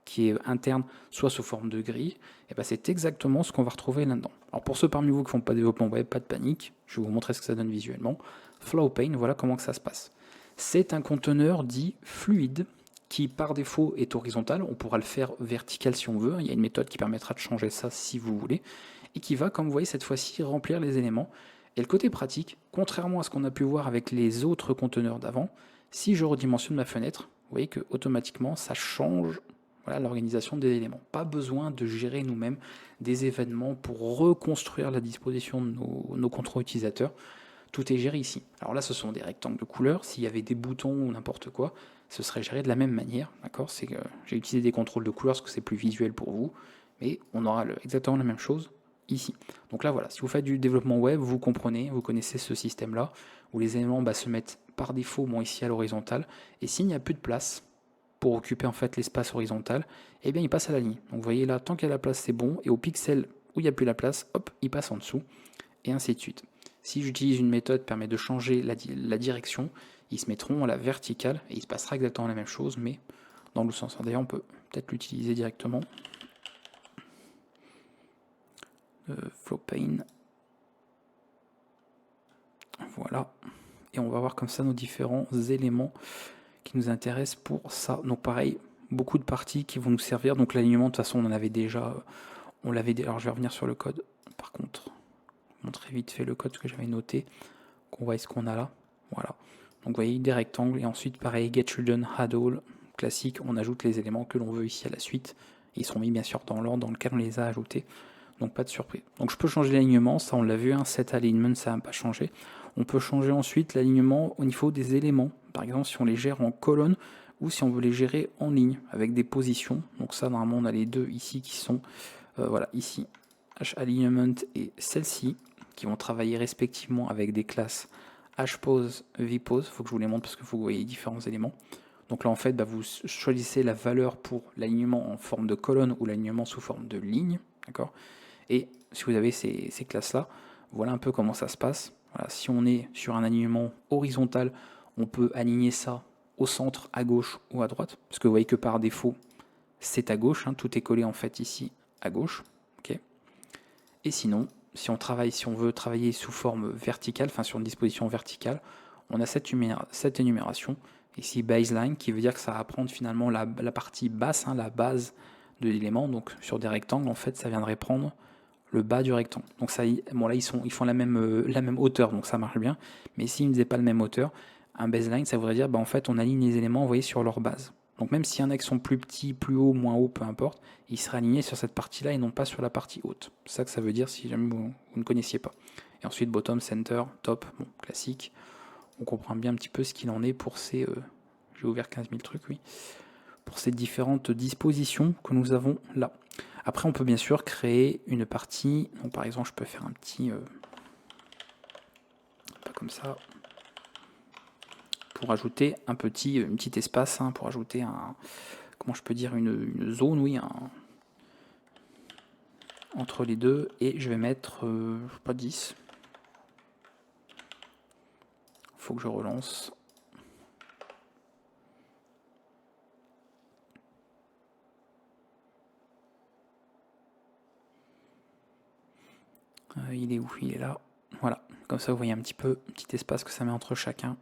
qui est interne, soit sous forme de grille, et c'est exactement ce qu'on va retrouver là-dedans. Alors pour ceux parmi vous qui ne font pas de développement web, pas de panique, je vais vous montrer ce que ça donne visuellement. FlowPaint, voilà comment que ça se passe. C'est un conteneur dit fluide, qui par défaut est horizontal, on pourra le faire vertical si on veut, il y a une méthode qui permettra de changer ça si vous voulez, et qui va, comme vous voyez cette fois-ci, remplir les éléments. Et le côté pratique, contrairement à ce qu'on a pu voir avec les autres conteneurs d'avant, si je redimensionne ma fenêtre, vous voyez que automatiquement ça change l'organisation des éléments. Pas besoin de gérer nous-mêmes des événements pour reconstruire la disposition de nos contrôles utilisateurs. Tout est géré ici. Alors là, ce sont des rectangles de couleur. S'il y avait des boutons ou n'importe quoi, ce serait géré de la même manière. D'accord, c'est que j'ai utilisé des contrôles de couleur parce que c'est plus visuel pour vous, mais on aura exactement la même chose ici. Donc là, voilà, si vous faites du développement web, vous comprenez, vous connaissez ce système-là, où les éléments se mettent par défaut ici à l'horizontale, et s'il n'y a plus de place pour occuper en fait l'espace horizontal, et bien il passe à la ligne. Donc vous voyez là, tant qu'il y a la place, c'est bon, et au pixel où il n'y a plus la place, hop, il passe en dessous, et ainsi de suite. Si j'utilise une méthode qui permet de changer la direction, ils se mettront à la verticale, et il se passera exactement la même chose, mais dans le sens. D'ailleurs, on peut peut-être l'utiliser directement. FlowPaint. Voilà. Et on va voir comme ça nos différents éléments qui nous intéressent pour ça. Donc pareil, beaucoup de parties qui vont nous servir. Donc l'alignement, de toute façon, on en avait déjà. Alors je vais revenir sur le code. Par contre, montrer vite fait le code que j'avais noté, qu'on voit ce qu'on a là. Voilà. Donc vous voyez des rectangles et ensuite pareil, get children add all, classique, on ajoute les éléments que l'on veut ici à la suite. Ils sont mis bien sûr dans l'ordre dans lequel on les a ajoutés. Donc pas de surprise. Donc je peux changer l'alignement, ça on l'a vu, set alignment, ça n'a pas changé. On peut changer ensuite l'alignement au niveau des éléments. Par exemple, si on les gère en colonne ou si on veut les gérer en ligne avec des positions. Donc ça, normalement, on a les deux ici qui sont, voilà, ici, H-alignment et celle-ci, qui vont travailler respectivement avec des classes hpose, vpose. Il faut que je vous les montre parce que vous voyez différents éléments. Donc là, en fait, vous choisissez la valeur pour l'alignement en forme de colonne ou l'alignement sous forme de ligne. D'accord. Et si vous avez ces classes-là, voilà un peu comment ça se passe. Voilà, si on est sur un alignement horizontal, on peut aligner ça au centre, à gauche ou à droite, parce que vous voyez que par défaut, c'est à gauche, tout est collé en fait ici à gauche. Okay. Et sinon, si on veut travailler sous forme verticale, enfin sur une disposition verticale, on a cette énumération, ici baseline, qui veut dire que ça va prendre finalement la partie basse, la base de l'élément, donc sur des rectangles, en fait, ça viendrait prendre le bas du rectangle. Donc ça, bon là ils font la même hauteur, donc ça marche bien. Mais s'ils ne faisaient pas la même hauteur, un baseline, ça voudrait dire, en fait, on aligne les éléments, vous voyez, sur leur base. Donc même s'il y en a qui sont plus petits, plus hauts, moins hauts, peu importe, ils seraient alignés sur cette partie-là et non pas sur la partie haute. C'est ça que ça veut dire si jamais vous ne connaissiez pas. Et ensuite, bottom, center, top, bon, classique. On comprend bien un petit peu ce qu'il en est pour ces... J'ai ouvert 15 000 trucs, oui. Pour ces différentes dispositions que nous avons là. Après, on peut bien sûr créer une partie. Donc, par exemple, je peux faire un petit... pas comme ça. Pour ajouter un petit espace, pour ajouter un... Comment je peux dire, une zone, oui, entre les deux. Et je vais mettre, je sais pas, 10. Faut que je relance. Il est où? Il est là. Voilà, comme ça vous voyez un petit espace que ça met entre chacun.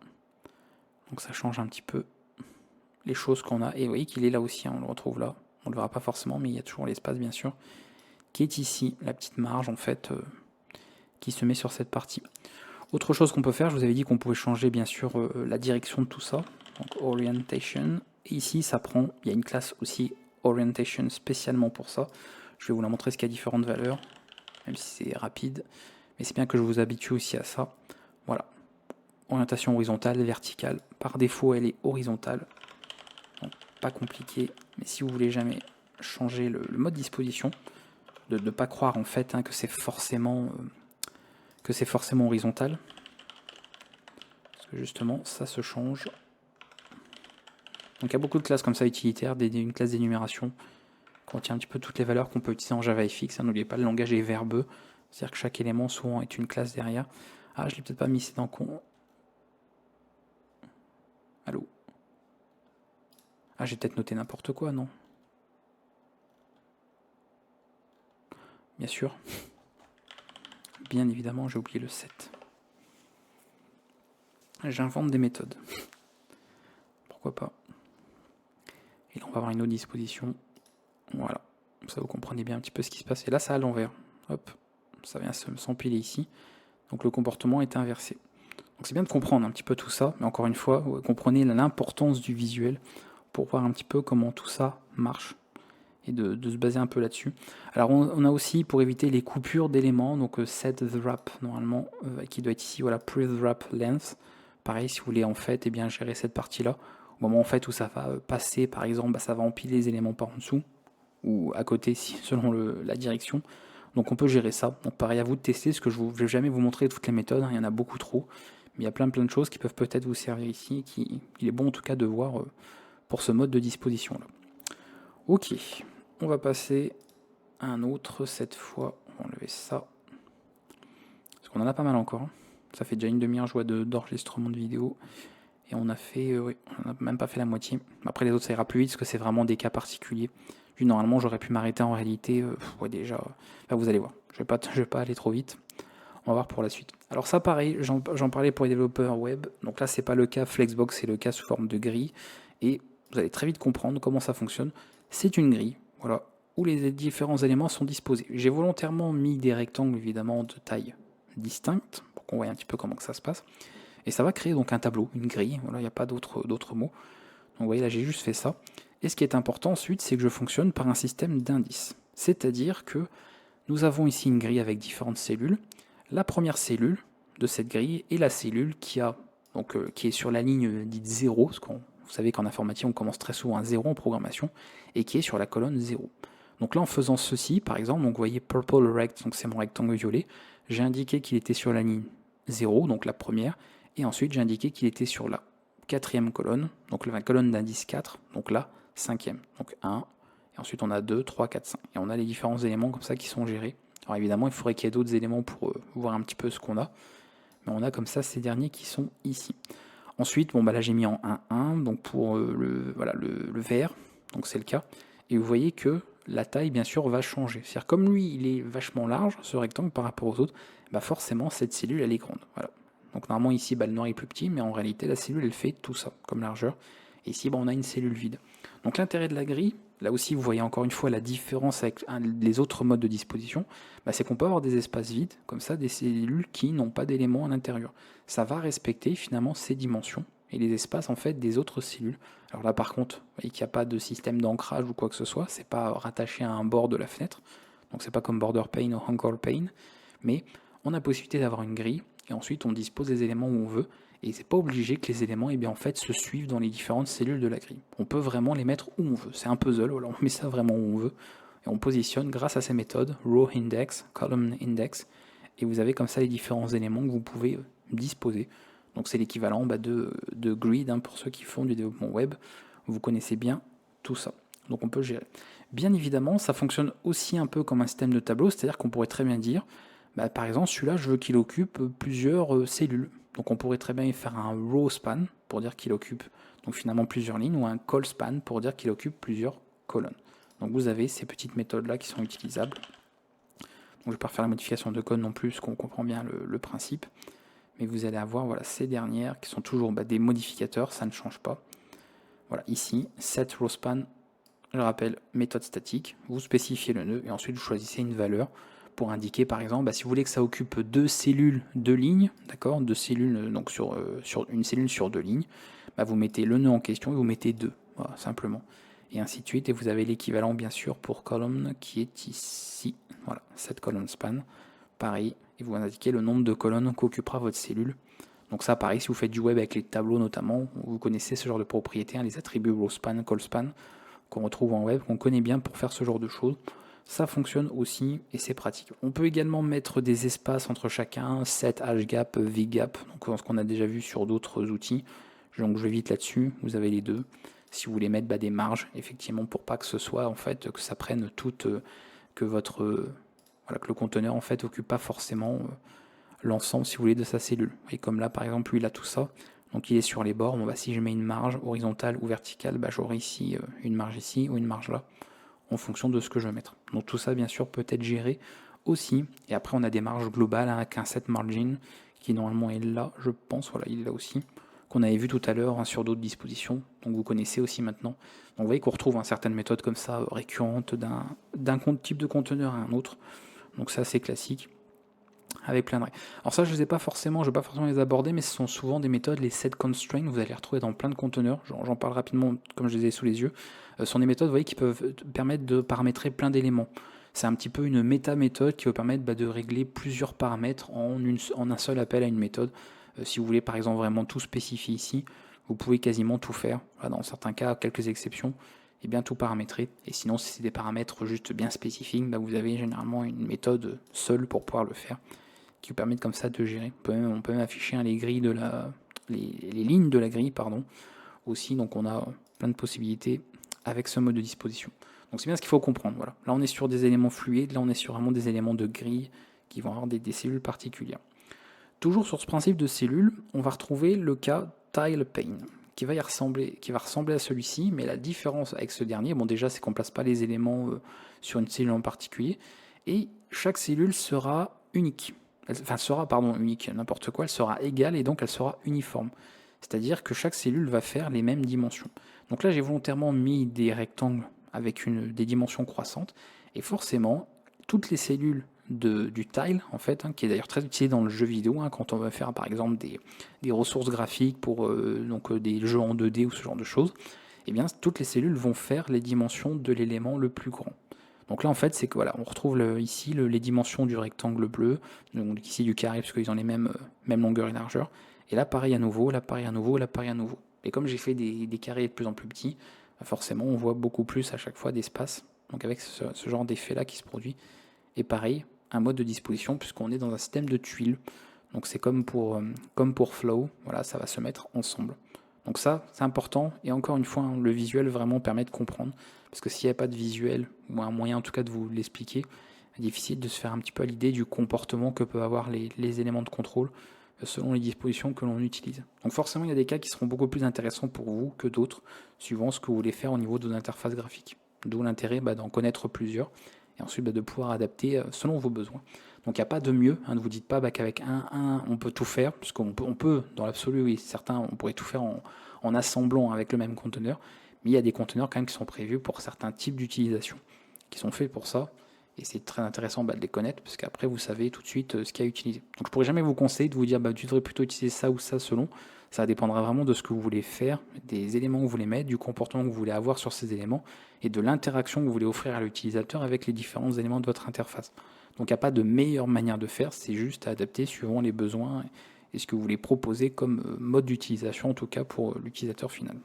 Donc ça change un petit peu les choses qu'on a. Et vous voyez qu'il est là aussi, hein, on le retrouve là. On ne le verra pas forcément, mais il y a toujours l'espace bien sûr, qui est ici, la petite marge en fait, qui se met sur cette partie. Autre chose qu'on peut faire, je vous avais dit qu'on pouvait changer bien sûr la direction de tout ça. Donc Orientation. Et ici ça prend, il y a une classe aussi Orientation spécialement pour ça. Je vais vous la montrer ce qu'il y a différentes valeurs, même si c'est rapide. Mais c'est bien que je vous habitue aussi à ça. Voilà. Orientation horizontale, verticale. Par défaut, elle est horizontale. Donc, pas compliqué. Mais si vous voulez jamais changer le mode disposition, de ne pas croire en fait que c'est forcément horizontal. Parce que justement, ça se change. Donc il y a beaucoup de classes comme ça utilitaires, une classe d'énumération qui contient un petit peu toutes les valeurs qu'on peut utiliser en JavaFX. N'oubliez pas, le langage est verbeux. C'est-à-dire que chaque élément souvent est une classe derrière. Ah, je l'ai peut-être pas mis, c'est dans con. Allô? Ah, j'ai peut-être noté n'importe quoi, non? Bien sûr. Bien évidemment, j'ai oublié le 7. J'invente des méthodes. Pourquoi pas? Et là, on va avoir une autre disposition. Voilà. Ça, vous comprenez bien un petit peu ce qui se passe. Et là, ça à l'envers. Hop. Ça vient s'empiler ici. Donc le comportement est inversé. Donc c'est bien de comprendre un petit peu tout ça. Mais encore une fois, vous comprenez l'importance du visuel pour voir un petit peu comment tout ça marche. Et de se baser un peu là-dessus. Alors on a aussi, pour éviter les coupures d'éléments, donc set the wrap normalement, qui doit être ici, voilà, pre the wrap length. Pareil, si vous voulez en fait bien gérer cette partie-là, au moment en fait où ça va passer, par exemple, ça va empiler les éléments par en dessous, ou à côté, selon la direction. Donc on peut gérer ça. Donc pareil, à vous de tester, parce que je ne vais jamais vous montrer toutes les méthodes, il y en a beaucoup trop, mais il y a plein de choses qui peuvent peut-être vous servir ici, il est bon en tout cas de voir pour ce mode de disposition-là. Ok. On va passer à un autre cette fois. On va enlever ça. Parce qu'on en a pas mal encore. Ça fait déjà une demi-heure je vois d'enregistrement de vidéo. Et on a fait. Oui, on n'a même pas fait la moitié. Après les autres ça ira plus vite parce que c'est vraiment des cas particuliers. Normalement j'aurais pu m'arrêter en réalité. Ouais, déjà. Là, vous allez voir. Je vais pas aller trop vite. On va voir pour la suite. Alors ça pareil, j'en parlais pour les développeurs web. Donc là c'est pas le cas Flexbox, c'est le cas sous forme de grille. Et vous allez très vite comprendre comment ça fonctionne. C'est une grille. Voilà, où les différents éléments sont disposés. J'ai volontairement mis des rectangles évidemment de taille distincte pour qu'on voit un petit peu comment que ça se passe. Et ça va créer donc un tableau, une grille. Voilà, il n'y a pas d'autres mots. Donc vous voyez là, j'ai juste fait ça. Et ce qui est important ensuite, c'est que je fonctionne par un système d'indices. C'est-à-dire que nous avons ici une grille avec différentes cellules. La première cellule de cette grille est la cellule qui est sur la ligne dite 0, parce que vous savez qu'en informatique on commence très souvent à 0 en programmation, et qui est sur la colonne 0. Donc là en faisant ceci, par exemple, donc vous voyez purple rect, donc c'est mon rectangle violet, j'ai indiqué qu'il était sur la ligne 0, donc la première, et ensuite j'ai indiqué qu'il était sur la quatrième colonne, donc la colonne d'indice 4, donc la cinquième, donc 1, et ensuite on a 2, 3, 4, 5, et on a les différents éléments comme ça qui sont gérés. Alors évidemment il faudrait qu'il y ait d'autres éléments pour voir un petit peu ce qu'on a, mais on a comme ça ces derniers qui sont ici. Ensuite, bon, là j'ai mis en 1, donc pour le vert, donc c'est le cas. Et vous voyez que la taille, bien sûr, va changer. C'est-à-dire comme lui, il est vachement large, ce rectangle, par rapport aux autres, forcément, cette cellule, elle est grande. Voilà. Donc normalement, ici, le noir est plus petit, mais en réalité, la cellule, elle fait tout ça, comme largeur. Et ici, on a une cellule vide. Donc l'intérêt de la grille, là aussi, vous voyez encore une fois la différence avec les autres modes de disposition, c'est qu'on peut avoir des espaces vides, comme ça, des cellules qui n'ont pas d'éléments à l'intérieur. Ça va respecter finalement ces dimensions et les espaces en fait des autres cellules. Alors là par contre, vous voyez qu'il n'y a pas de système d'ancrage ou quoi que ce soit, c'est pas rattaché à un bord de la fenêtre, donc c'est pas comme border pane ou anchor pane, mais on a possibilité d'avoir une grille et ensuite on dispose des éléments où on veut et c'est pas obligé que les éléments en fait se suivent dans les différentes cellules de la grille. On peut vraiment les mettre où on veut, c'est un puzzle, voilà, on met ça vraiment où on veut et on positionne grâce à ces méthodes row index, column index, et vous avez comme ça les différents éléments que vous pouvez disposer. Donc c'est l'équivalent de grid pour ceux qui font du développement web. Vous connaissez bien tout ça. Donc on peut gérer. Bien évidemment, ça fonctionne aussi un peu comme un système de tableau, c'est-à-dire qu'on pourrait très bien dire, par exemple, celui-là, je veux qu'il occupe plusieurs cellules. Donc on pourrait très bien faire un row span pour dire qu'il occupe donc finalement plusieurs lignes, ou un col span pour dire qu'il occupe plusieurs colonnes. Donc vous avez ces petites méthodes-là qui sont utilisables. je ne vais pas refaire la modification de code non plus, parce qu'on comprend bien le principe. Mais vous allez avoir voilà, ces dernières qui sont toujours des modificateurs, ça ne change pas. Voilà, ici, set row span, je rappelle, méthode statique, vous spécifiez le nœud et ensuite vous choisissez une valeur pour indiquer par exemple, si vous voulez que ça occupe 2 cellules, 2 lignes, d'accord, 2 cellules, donc sur une cellule sur 2 lignes, vous mettez le nœud en question et vous mettez 2, voilà, simplement. Et ainsi de suite, et vous avez l'équivalent bien sûr pour column qui est ici, voilà, set column span, pareil, et vous indiquez le nombre de colonnes qu'occupera votre cellule. Donc ça, pareil, si vous faites du web avec les tableaux notamment, vous connaissez ce genre de propriétés, les attributs row span, call span, qu'on retrouve en web, qu'on connaît bien pour faire ce genre de choses. Ça fonctionne aussi et c'est pratique. On peut également mettre des espaces entre chacun, set hgap, vgap, donc ce qu'on a déjà vu sur d'autres outils. Donc je vais vite là-dessus, vous avez les deux. Si vous voulez mettre des marges, effectivement, pour pas que ce soit en fait que ça prenne toute, que votre voilà, que le conteneur en fait occupe pas forcément l'ensemble, si vous voulez, de sa cellule. Et comme là, par exemple, lui, il a tout ça. Donc il est sur les bords. Si je mets une marge horizontale ou verticale, j'aurai ici une marge ici ou une marge là, en fonction de ce que je veux mettre. Donc tout ça, bien sûr, peut être géré aussi. Et après, on a des marges globales avec un set margin qui normalement est là, je pense. Voilà, il est là aussi, qu'on avait vu tout à l'heure sur d'autres dispositions. Donc vous connaissez aussi maintenant. Donc vous voyez qu'on retrouve certaines méthodes comme ça, récurrentes d'un type de conteneur à un autre. Donc ça, c'est classique. Avec plein de règles. Alors ça, je ne vais pas forcément les aborder, mais ce sont souvent des méthodes, les set constraints, vous allez les retrouver dans plein de conteneurs, j'en parle rapidement comme je les ai sous les yeux. Ce sont des méthodes, vous voyez, qui peuvent permettre de paramétrer plein d'éléments. C'est un petit peu une méta-méthode qui va permettre de régler plusieurs paramètres en un seul appel à une méthode. Si vous voulez par exemple vraiment tout spécifier ici, vous pouvez quasiment tout faire. Voilà, dans certains cas, quelques exceptions, et bien tout paramétrer. Et sinon, si c'est des paramètres juste bien spécifiques, vous avez généralement une méthode seule pour pouvoir le faire, qui vous permettent comme ça de gérer. On peut même afficher les grilles les lignes de la grille, pardon, aussi. Donc on a plein de possibilités avec ce mode de disposition. Donc c'est bien ce qu'il faut comprendre. Voilà. Là on est sur des éléments fluides, là on est sur vraiment des éléments de grille qui vont avoir des cellules particulières. Toujours sur ce principe de cellules, on va retrouver le cas tile pane qui va ressembler à celui-ci, mais la différence avec ce dernier, déjà c'est qu'on ne place pas les éléments sur une cellule en particulier, et chaque cellule sera unique. Unique, n'importe quoi, elle sera égale et donc elle sera uniforme. C'est-à-dire que chaque cellule va faire les mêmes dimensions. Donc là, j'ai volontairement mis des rectangles avec des dimensions croissantes, et forcément, toutes les cellules du tile, en fait, qui est d'ailleurs très utilisé dans le jeu vidéo, quand on va faire par exemple des ressources graphiques pour des jeux en 2D ou ce genre de choses, toutes les cellules vont faire les dimensions de l'élément le plus grand. Donc là, en fait, c'est que on retrouve ici les dimensions du rectangle bleu, donc ici du carré, parce qu'ils ont les mêmes longueurs et largeurs. Et là, pareil à nouveau, là, pareil à nouveau, là, pareil à nouveau. Et comme j'ai fait des carrés de plus en plus petits, forcément, on voit beaucoup plus à chaque fois d'espace. Donc avec ce genre d'effet-là qui se produit. Et pareil, un mode de disposition, puisqu'on est dans un système de tuiles. Donc c'est comme pour Flow, voilà, ça va se mettre ensemble. Donc ça, c'est important, et encore une fois, le visuel vraiment permet de comprendre, parce que s'il n'y a pas de visuel, ou un moyen en tout cas de vous l'expliquer, c'est difficile de se faire un petit peu à l'idée du comportement que peuvent avoir les éléments de contrôle selon les dispositions que l'on utilise. Donc forcément, il y a des cas qui seront beaucoup plus intéressants pour vous que d'autres, suivant ce que vous voulez faire au niveau de vos interfaces graphiques. D'où l'intérêt d'en connaître plusieurs, et ensuite de pouvoir adapter selon vos besoins. Donc il n'y a pas de mieux, ne vous dites pas qu'avec un on peut tout faire, puisqu'on peut, dans l'absolu, oui, certains, on pourrait tout faire en assemblant avec le même conteneur, mais il y a des conteneurs quand même qui sont prévus pour certains types d'utilisation, qui sont faits pour ça, et c'est très intéressant de les connaître, parce qu'après vous savez tout de suite ce qu'il y a à utiliser. Donc je ne pourrais jamais vous conseiller de vous dire tu devrais plutôt utiliser ça ou ça selon, ça dépendra vraiment de ce que vous voulez faire, des éléments que vous voulez mettre, du comportement que vous voulez avoir sur ces éléments, et de l'interaction que vous voulez offrir à l'utilisateur avec les différents éléments de votre interface. Donc il n'y a pas de meilleure manière de faire, c'est juste à adapter suivant les besoins et ce que vous voulez proposer comme mode d'utilisation, en tout cas pour l'utilisateur final.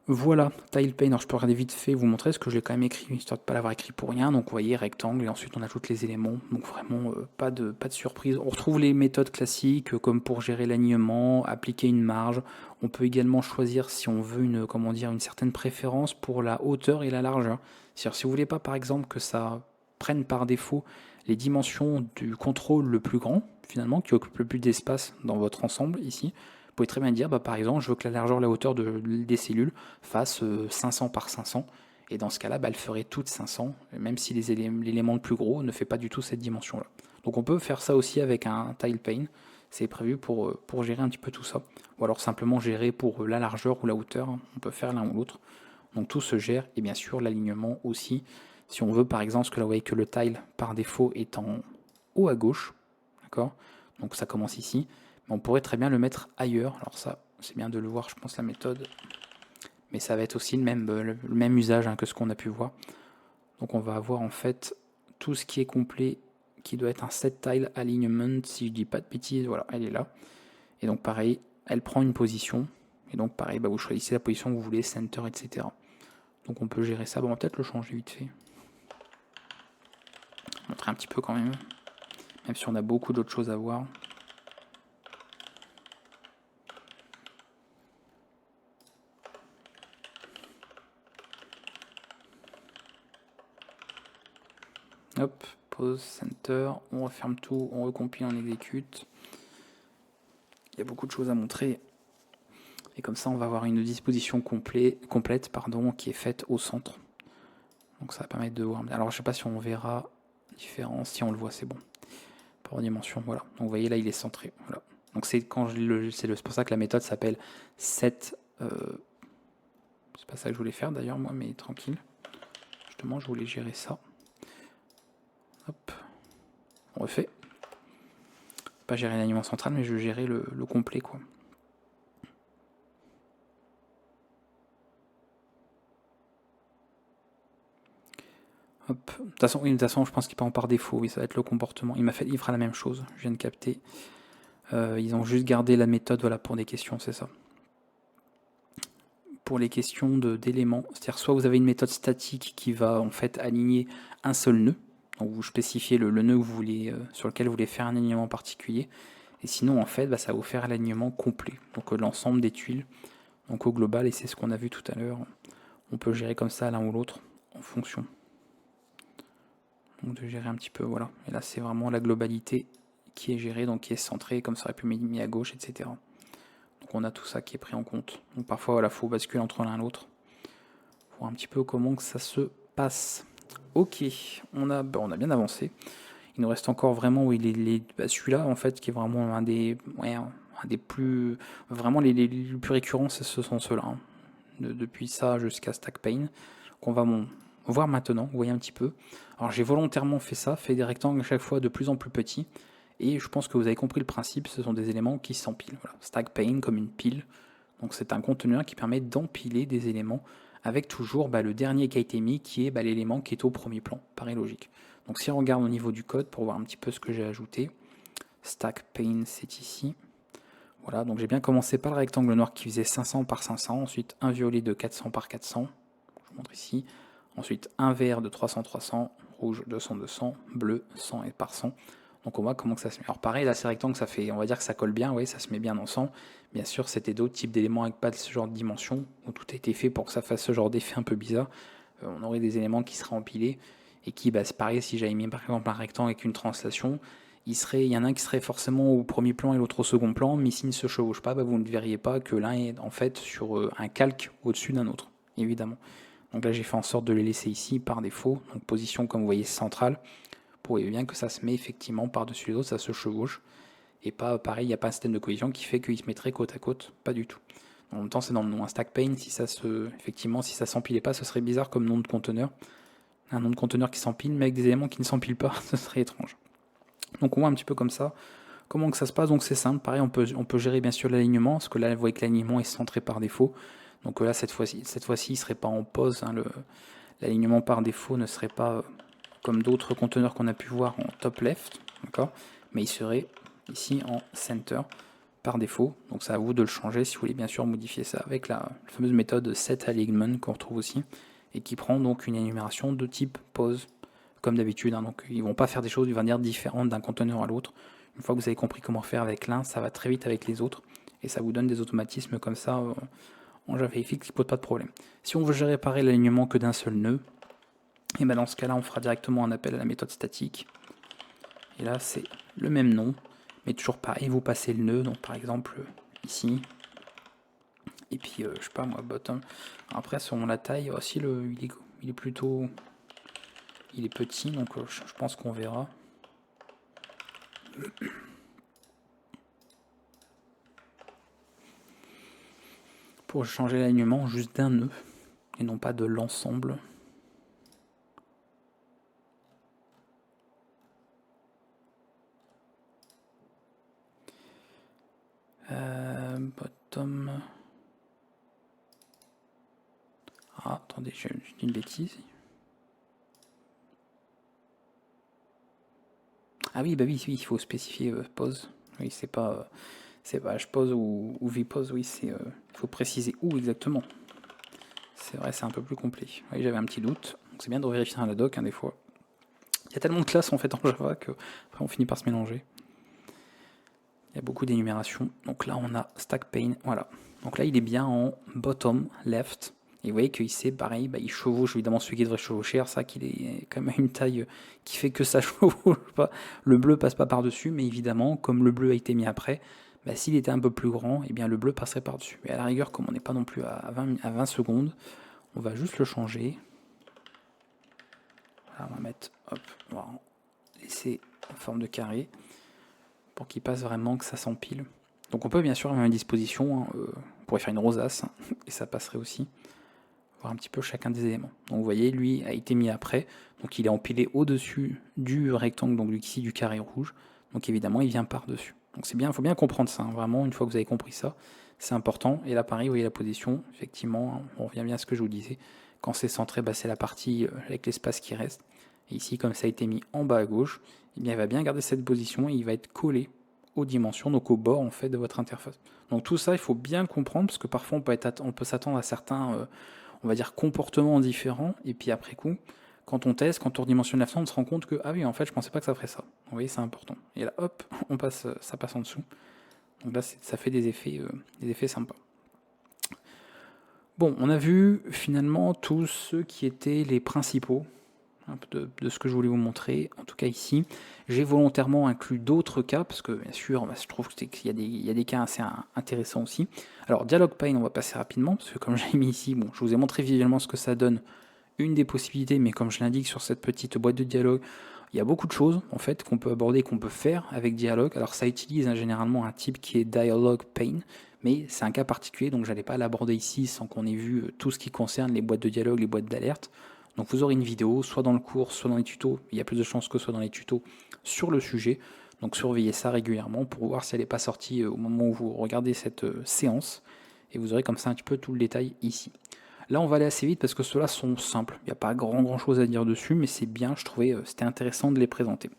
Voilà, TilePane, alors je peux regarder vite fait, vous montrer ce que je l'ai quand même écrit, histoire de ne pas l'avoir écrit pour rien. Donc vous voyez, rectangle, et ensuite on ajoute les éléments, donc vraiment pas de surprise. On retrouve les méthodes classiques, comme pour gérer l'alignement, appliquer une marge. On peut également choisir si on veut une certaine préférence pour la hauteur et la largeur. C'est-à-dire si vous voulez pas par exemple que ça prenne par défaut les dimensions du contrôle le plus grand, finalement, qui occupe le plus d'espace dans votre ensemble ici, vous pouvez très bien dire, par exemple, je veux que la largeur, la hauteur des cellules fasse 500 par 500, Et dans ce cas-là, elle ferait toute 500, même si l'élément le plus gros ne fait pas du tout cette dimension-là. Donc on peut faire ça aussi avec un tile pane. C'est prévu pour gérer un petit peu tout ça. Ou alors simplement gérer pour la largeur ou la hauteur. On peut faire l'un ou l'autre. Donc tout se gère. Et bien sûr, l'alignement aussi. Si on veut, par exemple, parce que là, vous voyez que le tile, par défaut, est en haut à gauche. D'accord ? Donc ça commence ici. Mais on pourrait très bien le mettre ailleurs. Alors ça, c'est bien de le voir, je pense, la méthode. Mais ça va être aussi le même usage que ce qu'on a pu voir. Donc on va avoir en fait tout ce qui est complet, qui doit être un set tile alignment, si je dis pas de bêtises, voilà, elle est là. Et donc pareil, elle prend une position, et donc pareil, vous choisissez la position que vous voulez, center, etc. Donc on peut gérer ça, on va peut-être le changer vite fait. Montrer un petit peu quand même si on a beaucoup d'autres choses à voir. Hop, pause, center, on referme tout, on recompile, on exécute. Il y a beaucoup de choses à montrer. Et comme ça, on va avoir une disposition complète qui est faite au centre. Donc ça va permettre de voir. Alors je sais pas si on verra différence. Si on le voit, c'est bon. Pour dimension, voilà. Donc vous voyez là, il est centré. Voilà. Donc c'est pour ça que la méthode s'appelle set. C'est pas ça que je voulais faire d'ailleurs moi, mais tranquille. Justement, je voulais gérer ça. Hop, on refait. Pas gérer l'alignement central, mais je veux gérer le complet, quoi. Hop. De toute façon, je pense qu'il prend par défaut. Oui, ça va être le comportement. Il fera la même chose. Je viens de capter. Ils ont juste gardé la méthode, voilà, pour des questions, c'est ça. Pour les questions d'éléments, c'est-à-dire soit vous avez une méthode statique qui va en fait aligner un seul nœud, donc vous spécifiez le nœud sur lequel vous voulez faire un alignement particulier, et sinon en fait ça va vous faire l'alignement complet, donc l'ensemble des tuiles, donc au global, et c'est ce qu'on a vu tout à l'heure. On peut gérer comme ça l'un ou l'autre en fonction. Donc de gérer un petit peu, voilà. Et là c'est vraiment la globalité qui est gérée, donc qui est centrée, comme ça aurait pu être mis à gauche, etc. Donc on a tout ça qui est pris en compte. Donc parfois, voilà, faut basculer entre l'un et l'autre. Voir un petit peu comment que ça se passe. Ok, on a bien avancé. Il nous reste encore vraiment celui-là en fait qui est vraiment un des plus vraiment les plus récurrents, ce sont ceux-là. Hein. Depuis ça jusqu'à Stack Pane qu'on va voir maintenant. Vous voyez un petit peu. Alors j'ai volontairement fait des rectangles à chaque fois de plus en plus petits. Et je pense que vous avez compris le principe, ce sont des éléments qui s'empilent. Voilà. Stack pane comme une pile. Donc c'est un conteneur qui permet d'empiler des éléments avec toujours le dernier qui a été mis qui est l'élément qui est au premier plan. Paraît logique. Donc si on regarde au niveau du code pour voir un petit peu ce que j'ai ajouté, stack pane c'est ici. Voilà, donc j'ai bien commencé par le rectangle noir qui faisait 500 par 500, ensuite un violet de 400 par 400, je vous montre ici, ensuite un vert de 300-300, rouge 200-200, bleu 100 et par 100. Donc on voit comment que ça se met. Alors pareil, là ces rectangles, on va dire que ça colle bien, oui, ça se met bien ensemble. Bien sûr, c'était d'autres types d'éléments avec pas de ce genre de dimension, où tout a été fait pour que ça fasse ce genre d'effet un peu bizarre. On aurait des éléments qui seraient empilés, et qui, c'est pareil, si j'avais mis par exemple un rectangle avec une translation, il y en a un qui serait forcément au premier plan et l'autre au second plan, mais s'ils ne se chevauchent pas, vous ne verriez pas que l'un est en fait sur un calque au-dessus d'un autre, évidemment. Donc là j'ai fait en sorte de les laisser ici par défaut, donc position comme vous voyez centrale. Vous voyez bien que ça se met effectivement par-dessus les autres, ça se chevauche. Et pas pareil, il n'y a pas un système de cohésion qui fait qu'ils se mettraient côte à côte, pas du tout. En même temps, c'est dans le nom, un stack pane, si ça s'empilait pas, ce serait bizarre comme nom de conteneur. Un nom de conteneur qui s'empile, mais avec des éléments qui ne s'empilent pas, ce serait étrange. Donc on voit un petit peu comme ça comment que ça se passe. Donc c'est simple, pareil, on peut gérer bien sûr l'alignement, parce que là, vous voyez que l'alignement est centré par défaut. Donc là, cette fois-ci, il ne serait pas en pause. L'alignement par défaut ne serait pas comme d'autres conteneurs qu'on a pu voir en top left, d'accord, mais il serait ici en center par défaut. Donc c'est à vous de le changer si vous voulez bien sûr modifier ça avec la fameuse méthode set alignment qu'on retrouve aussi et qui prend donc une énumération de type pause comme d'habitude. Hein. Donc ils vont pas faire des choses de manière différente d'un conteneur à l'autre. Une fois que vous avez compris comment faire avec l'un, ça va très vite avec les autres et ça vous donne des automatismes comme ça en JavaFX qui ne pose pas de problème. Si on veut réparer l'alignement que d'un seul nœud, et dans ce cas-là, on fera directement un appel à la méthode statique. Et là, c'est le même nom, mais toujours pareil, vous passez le nœud, donc par exemple ici. Et puis, je sais pas moi, bottom. Après, selon la taille, aussi il est plutôt... Il est petit, donc je pense qu'on verra. Pour changer l'alignement juste d'un nœud, et non pas de l'ensemble. Bottom... Ah, attendez, j'ai dit une bêtise. Ah oui, bah oui, il faut spécifier pause. Oui, c'est pas H pause ou V pause, oui, il faut préciser où exactement. C'est vrai, c'est un peu plus complet. Oui, j'avais un petit doute. C'est bien de vérifier dans la doc, hein, des fois. Il y a tellement de classes en fait en Java que après on finit par se mélanger. Il y a beaucoup d'énumération. Donc là, on a stack pane, voilà. Donc là, il est bien en bottom left. Et vous voyez qu'il sait, pareil, bah, il chevauche évidemment celui qui devrait chevaucher, ça qu'il est quand même à une taille qui fait que ça chevauche pas. Le bleu passe pas par-dessus, mais évidemment, comme le bleu a été mis après, bah, s'il était un peu plus grand, eh bien le bleu passerait par-dessus. Et à la rigueur, comme on n'est pas non plus à 20 secondes, on va juste le changer. Voilà, on va mettre, hop, on va laisser en forme de carré pour qu'il passe vraiment, que ça s'empile. Donc on peut bien sûr avoir une disposition, hein, on pourrait faire une rosace, hein, et ça passerait aussi. Voir un petit peu chacun des éléments. Donc vous voyez, lui a été mis après, donc il est empilé au-dessus du rectangle, donc ici du carré rouge, donc évidemment il vient par-dessus. Donc c'est bien, il faut bien comprendre ça, hein, vraiment, une fois que vous avez compris ça, c'est important. Et là pareil, vous voyez la position, effectivement, on revient bien à ce que je vous disais, quand c'est centré, bah, c'est la partie avec l'espace qui reste. Et ici, comme ça a été mis en bas à gauche, eh bien, il va bien garder cette position et il va être collé aux dimensions, donc au bord en fait de votre interface. Donc tout ça, il faut bien le comprendre, parce que parfois on peut s'attendre à certains on va dire comportements différents, et puis après coup, quand on teste, quand on redimensionne la forme, on se rend compte que, ah oui, en fait, je pensais pas que ça ferait ça. Vous voyez, c'est important. Et là, hop, ça passe en dessous. Donc là, ça fait des effets sympas. Bon, on a vu finalement tous ceux qui étaient les principaux de ce que je voulais vous montrer, en tout cas ici. J'ai volontairement inclus d'autres cas, parce que bien sûr, je trouve qu'il y a des cas assez intéressants aussi. Alors, Dialog Pane, on va passer rapidement, parce que comme j'ai mis ici, bon, je vous ai montré visuellement ce que ça donne, une des possibilités, mais comme je l'indique sur cette petite boîte de dialogue, il y a beaucoup de choses en fait qu'on peut aborder, qu'on peut faire avec Dialog. Alors ça utilise généralement un type qui est Dialog Pane, mais c'est un cas particulier, donc j'allais pas l'aborder ici sans qu'on ait vu tout ce qui concerne les boîtes de dialogue, les boîtes d'alerte. Donc vous aurez une vidéo, soit dans le cours, soit dans les tutos, il y a plus de chances que ce soit dans les tutos, sur le sujet. Donc surveillez ça régulièrement pour voir si elle n'est pas sortie au moment où vous regardez cette séance. Et vous aurez comme ça un petit peu tout le détail ici. Là, on va aller assez vite parce que ceux-là sont simples. Il n'y a pas grand chose à dire dessus, mais c'est bien, je trouvais c'était intéressant de les présenter.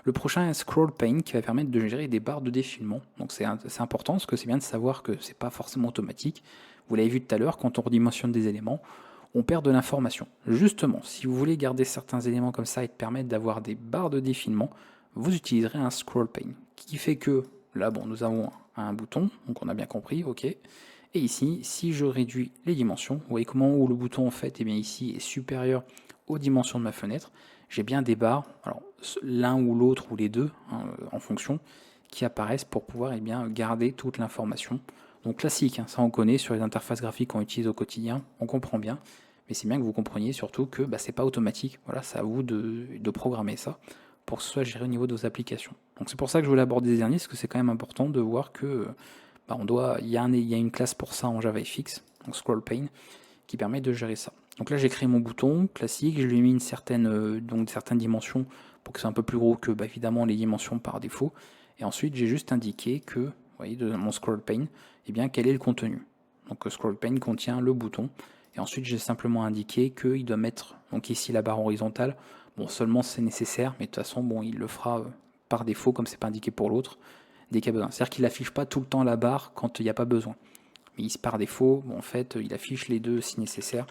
Le prochain est Scroll Pane qui va permettre de gérer des barres de défilement. Donc c'est important parce que c'est bien de savoir que c'est pas forcément automatique. Vous l'avez vu tout à l'heure, quand on redimensionne des éléments, on perd de l'information. Justement, si vous voulez garder certains éléments comme ça et te permettre d'avoir des barres de défilement, vous utiliserez un Scroll Pane qui fait que là, bon, nous avons un bouton, donc on a bien compris, ok. Et ici, si je réduis les dimensions, vous voyez comment où le bouton en fait, et bien ici est supérieur aux dimensions de ma fenêtre, j'ai bien des barres, alors l'un ou l'autre ou les deux, hein, en fonction, qui apparaissent pour pouvoir bien garder toute l'information. Donc classique, hein, ça on connaît sur les interfaces graphiques qu'on utilise au quotidien, on comprend bien, mais c'est bien que vous compreniez surtout que c'est pas automatique, voilà, c'est à vous de programmer ça pour que ce soit géré au niveau de vos applications. Donc c'est pour ça que je voulais aborder les derniers, parce que c'est quand même important de voir que il y a une classe pour ça en JavaFX, donc Scroll Pane, qui permet de gérer ça. Donc là j'ai créé mon bouton classique, je lui ai mis certaines dimensions pour que c'est un peu plus gros que évidemment les dimensions par défaut. Et ensuite j'ai juste indiqué que, vous voyez, de mon Scroll Pane, quel est le contenu. Donc Scroll Pane contient le bouton. Et ensuite j'ai simplement indiqué qu'il doit mettre donc ici la barre horizontale. Bon, seulement c'est nécessaire, mais de toute façon il le fera par défaut comme c'est pas indiqué pour l'autre. Dès qu'il y a besoin. C'est-à-dire qu'il n'affiche pas tout le temps la barre quand il n'y a pas besoin. Mais par défaut, en fait, il affiche les deux si nécessaire.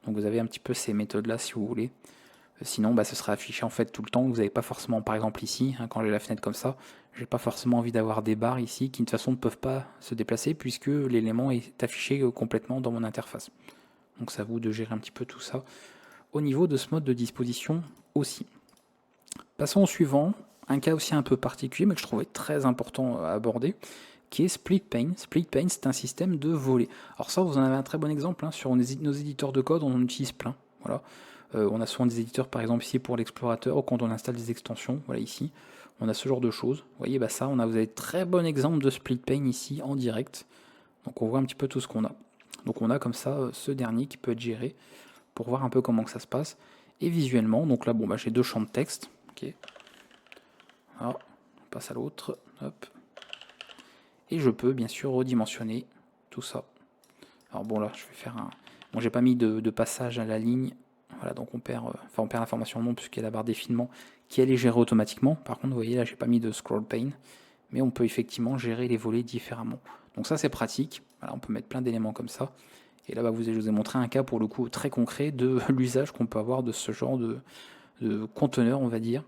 Donc vous avez un petit peu ces méthodes-là si vous voulez. Sinon, ce sera affiché en fait tout le temps. Vous n'avez pas forcément, par exemple ici, quand j'ai la fenêtre comme ça, j'ai pas forcément envie d'avoir des barres ici qui de toute façon ne peuvent pas se déplacer puisque l'élément est affiché complètement dans mon interface. Donc c'est à vous de gérer un petit peu tout ça au niveau de ce mode de disposition aussi. Passons au suivant. Un cas aussi un peu particulier, mais que je trouvais très important à aborder, qui est Split Pane. Split Pane, c'est un système de volée. Alors ça, vous en avez un très bon exemple, sur nos éditeurs de code, on en utilise plein. Vous Voilà. On a souvent des éditeurs, par exemple ici pour l'explorateur, ou quand on installe des extensions, voilà ici, on a ce genre de choses. Vous voyez, bah ça, vous avez très bon exemple de split pane ici en direct. Donc on voit un petit peu tout ce qu'on a. Donc on a comme ça ce dernier qui peut être géré pour voir un peu comment que ça se passe. Et visuellement, donc là, bon, bah, j'ai deux champs de texte. Ok. Alors, on passe à l'autre. Hop. Et je peux bien sûr redimensionner tout ça. Alors bon là, je vais faire un... Bon, j'ai pas mis de passage à la ligne. Voilà, donc on perd l'information non, puisqu'il y a la barre d'effilement qui elle est gérée automatiquement. Par contre, vous voyez là, j'ai pas mis de scroll pane, mais on peut effectivement gérer les volets différemment. Donc ça, c'est pratique. Voilà, on peut mettre plein d'éléments comme ça. Et là, bah, je vous ai montré un cas pour le coup très concret de l'usage qu'on peut avoir de ce genre de conteneur, on va dire,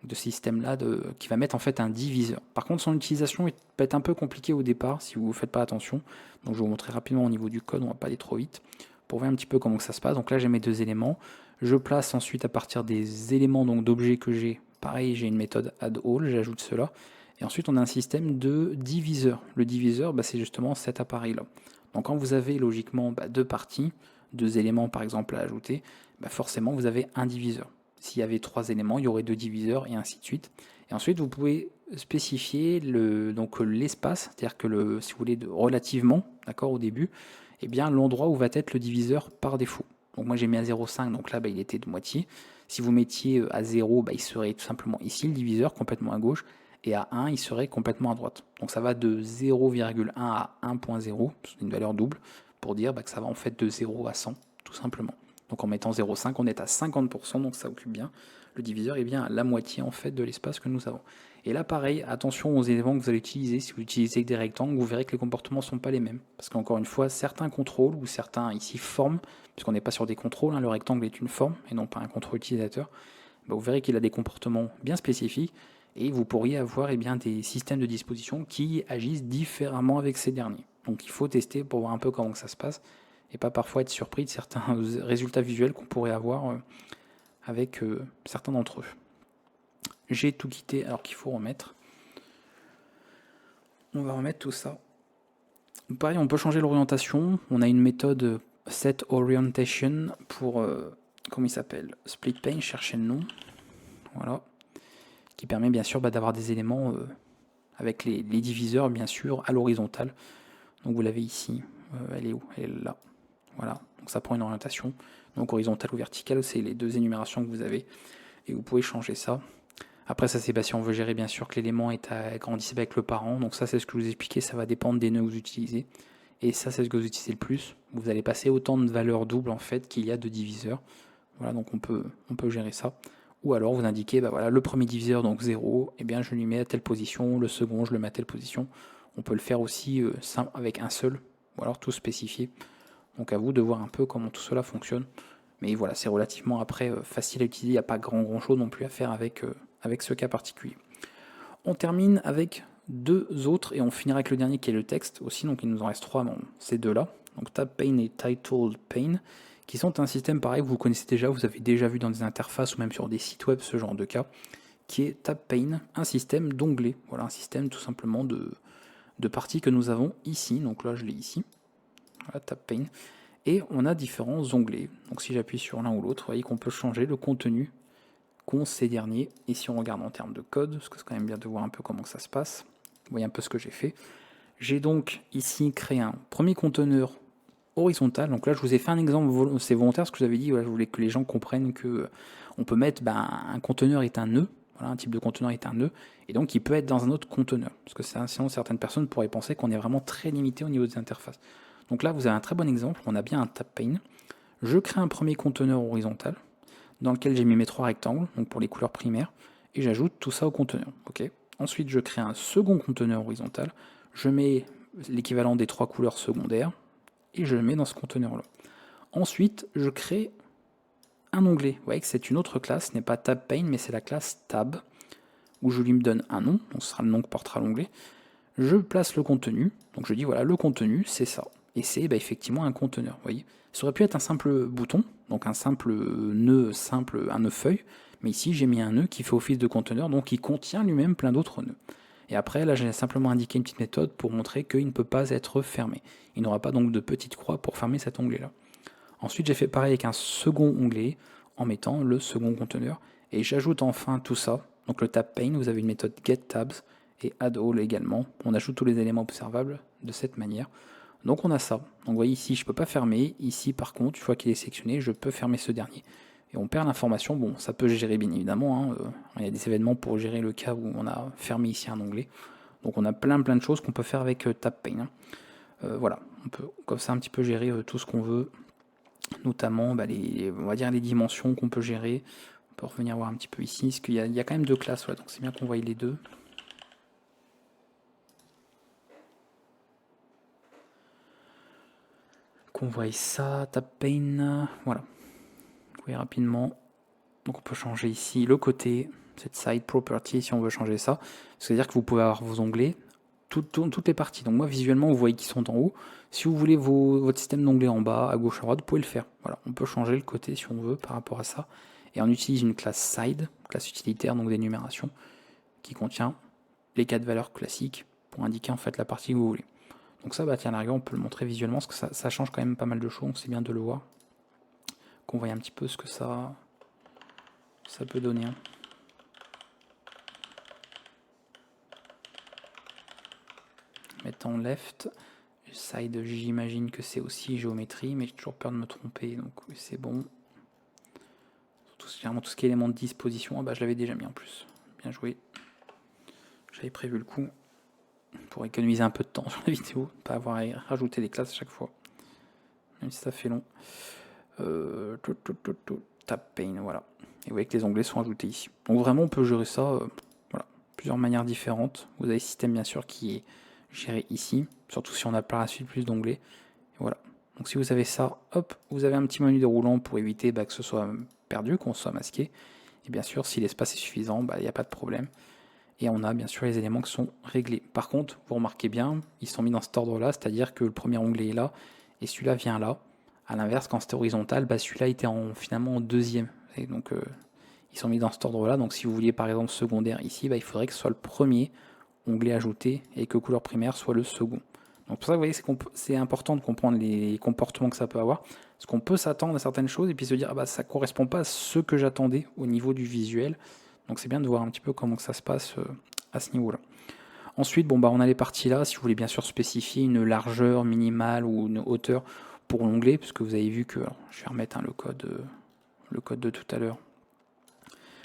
de ce système-là, qui va mettre en fait un diviseur. Par contre, son utilisation peut être un peu compliquée au départ si vous ne faites pas attention. Donc je vais vous montrer rapidement au niveau du code, on ne va pas aller trop vite, pour voir un petit peu comment ça se passe. Donc là, j'ai mes deux éléments. Je place ensuite à partir des éléments d'objets que j'ai. Pareil, j'ai une méthode addAll, j'ajoute cela. Et ensuite, on a un système de diviseur. Le diviseur, bah, c'est justement cet appareil-là. Donc quand vous avez logiquement deux parties, deux éléments par exemple à ajouter, bah, forcément vous avez un diviseur. S'il y avait trois éléments, il y aurait deux diviseurs et ainsi de suite. Et ensuite, vous pouvez spécifier l'espace, c'est-à-dire que si vous voulez relativement, d'accord, au début, eh bien l'endroit où va être le diviseur par défaut. Donc moi j'ai mis à 0,5, donc là bah, il était de moitié. Si vous mettiez à 0, bah, il serait tout simplement ici le diviseur, complètement à gauche, et à 1, il serait complètement à droite. Donc ça va de 0,1 à 1,0, c'est une valeur double, pour dire bah, que ça va en fait de 0 à 100, tout simplement. Donc en mettant 0,5, on est à 50%, donc ça occupe bien. Le diviseur est bien à la moitié en fait de l'espace que nous avons. Et là pareil, attention aux éléments que vous allez utiliser. Si vous utilisez des rectangles, vous verrez que les comportements ne sont pas les mêmes. Parce qu'encore une fois, certains contrôles, ou certains ici formes, puisqu'on n'est pas sur des contrôles, le rectangle est une forme et non pas un contrôle utilisateur, bah, vous verrez qu'il a des comportements bien spécifiques et vous pourriez avoir bien, des systèmes de disposition qui agissent différemment avec ces derniers. Donc il faut tester pour voir un peu comment ça se passe et pas parfois être surpris de certains résultats visuels qu'on pourrait avoir avec certains d'entre eux. J'ai tout quitté alors qu'il faut remettre. On va remettre tout ça. Pareil, on peut changer l'orientation. On a une méthode set orientation pour, comment il s'appelle, split pane, chercher le nom. Voilà. Qui permet bien sûr d'avoir des éléments avec les diviseurs bien sûr à l'horizontale. Donc vous l'avez ici. Elle est où? Elle est là. Voilà. Donc ça prend une orientation. Donc horizontale ou verticale, c'est les deux énumérations que vous avez. Et vous pouvez changer ça. Après ça c'est si on veut gérer bien sûr que l'élément est agrandissable avec le parent. Donc ça c'est ce que je vous ai expliqué, ça va dépendre des nœuds que vous utilisez. Et ça c'est ce que vous utilisez le plus. Vous allez passer autant de valeurs doubles en fait qu'il y a de diviseurs. Voilà, donc on peut gérer ça. Ou alors vous indiquez, bah voilà, le premier diviseur, donc 0, et bien je lui mets à telle position, le second je le mets à telle position. On peut le faire aussi avec un seul, ou alors tout spécifié. Donc à vous de voir un peu comment tout cela fonctionne. Mais voilà, c'est relativement après facile à utiliser, il n'y a pas grand chose non plus à faire avec ce cas particulier. On termine avec deux autres et on finira avec le dernier qui est le texte aussi, donc il nous en reste trois, bon, ces deux-là, donc Tab Pane et Titled Pane, qui sont un système pareil que vous connaissez déjà, vous avez déjà vu dans des interfaces ou même sur des sites web, ce genre de cas, qui est Tab Pane, un système d'onglets, voilà, un système tout simplement de parties que nous avons ici, donc là je l'ai ici, voilà, Tab Pane, et on a différents onglets, donc si j'appuie sur l'un ou l'autre, vous voyez qu'on peut changer le contenu qu'ont ces derniers, et si on regarde en termes de code, parce que c'est quand même bien de voir un peu comment ça se passe, vous voyez un peu ce que j'ai fait. J'ai donc ici créé un premier conteneur horizontal, donc là je vous ai fait un exemple, c'est volontaire parce que je vous avais dit, voilà, je voulais que les gens comprennent que on peut mettre, un conteneur est un nœud, voilà, un type de conteneur est un nœud, et donc il peut être dans un autre conteneur, parce que sinon certaines personnes pourraient penser qu'on est vraiment très limité au niveau des interfaces. Donc là vous avez un très bon exemple, on a bien un Tab Pane, je crée un premier conteneur horizontal, dans lequel j'ai mis mes trois rectangles, donc pour les couleurs primaires, et j'ajoute tout ça au conteneur. Okay. Ensuite, je crée un second conteneur horizontal, je mets l'équivalent des trois couleurs secondaires, et je le mets dans ce conteneur-là. Ensuite, je crée un onglet. Vous voyez que c'est une autre classe, ce n'est pas Tab Pane, mais c'est la classe Tab, où je lui me donne un nom, donc ce sera le nom que portera l'onglet. Je place le contenu, donc je dis voilà, le contenu, c'est ça. Et c'est effectivement un conteneur, vous voyez. Ça aurait pu être un simple bouton, donc un simple nœud, un nœud feuille, mais ici j'ai mis un nœud qui fait office de conteneur, donc il contient lui-même plein d'autres nœuds. Et après, là j'ai simplement indiqué une petite méthode pour montrer qu'il ne peut pas être fermé. Il n'aura pas donc de petite croix pour fermer cet onglet-là. Ensuite, j'ai fait pareil avec un second onglet en mettant le second conteneur. Et j'ajoute enfin tout ça. Donc le tab pane, vous avez une méthode getTabs et addAll également. On ajoute tous les éléments observables de cette manière. Donc on a ça. Donc vous voyez ici, je ne peux pas fermer. Ici, par contre, une fois qu'il est sélectionné, je peux fermer ce dernier. Et on perd l'information. Bon, ça peut gérer bien évidemment. Hein. Il y a des événements pour gérer le cas où on a fermé ici un onglet. Donc on a plein de choses qu'on peut faire avec tab pane. Voilà, on peut comme ça un petit peu gérer tout ce qu'on veut, notamment on va dire les dimensions qu'on peut gérer. On peut revenir voir un petit peu ici, parce qu'il y a quand même deux classes, voilà, donc c'est bien qu'on voie les deux. Qu'on voie ça, tab pane, voilà. Vous voyez rapidement. Donc on peut changer ici le côté, cette side property si on veut changer ça. C'est-à-dire que vous pouvez avoir vos onglets, toutes les parties. Donc moi visuellement vous voyez qu'ils sont en haut. Si vous voulez votre système d'onglets en bas, à gauche, à droite, vous pouvez le faire. Voilà, on peut changer le côté si on veut par rapport à ça. Et on utilise une classe side, classe utilitaire, donc d'énumération, qui contient les 4 valeurs classiques pour indiquer en fait la partie que vous voulez. Donc ça, tiens, à la rigueur, on peut le montrer visuellement, parce que ça change quand même pas mal de choses, c'est bien de le voir. Qu'on voit un petit peu ce que ça peut donner. Hein. Mettre en left, side, j'imagine que c'est aussi géométrie, mais j'ai toujours peur de me tromper, donc c'est bon. Généralement tout ce qui est élément de disposition, je l'avais déjà mis en plus. Bien joué. J'avais prévu le coup pour économiser un peu de temps sur la vidéo, pas avoir à rajouter des classes à chaque fois. Même si ça fait long. Tab pane, voilà. Et vous voyez que les onglets sont ajoutés ici. Donc vraiment on peut gérer ça voilà, plusieurs manières différentes. Vous avez le système bien sûr qui est géré ici, surtout si on a par la suite plus d'onglets. Voilà. Donc si vous avez ça, hop, vous avez un petit menu déroulant pour éviter que ce soit perdu, qu'on soit masqué. Et bien sûr, si l'espace est suffisant, il n'y a pas de problème. Et on a bien sûr les éléments qui sont réglés. Par contre, vous remarquez bien, ils sont mis dans cet ordre-là, c'est-à-dire que le premier onglet est là, et celui-là vient là. A l'inverse, quand c'était horizontal, celui-là était finalement en deuxième. Et donc, ils sont mis dans cet ordre-là. Donc, si vous vouliez par exemple secondaire ici, il faudrait que ce soit le premier onglet ajouté et que couleur primaire soit le second. Donc, pour ça, vous voyez, c'est important de comprendre les comportements que ça peut avoir. Parce qu'on peut s'attendre à certaines choses et puis se dire, ça ne correspond pas à ce que j'attendais au niveau du visuel. Donc, c'est bien de voir un petit peu comment que ça se passe à ce niveau-là. Ensuite, on a les parties là. Si vous voulez bien sûr spécifier une largeur minimale ou une hauteur pour l'onglet, puisque vous avez vu que, je vais remettre le code de tout à l'heure.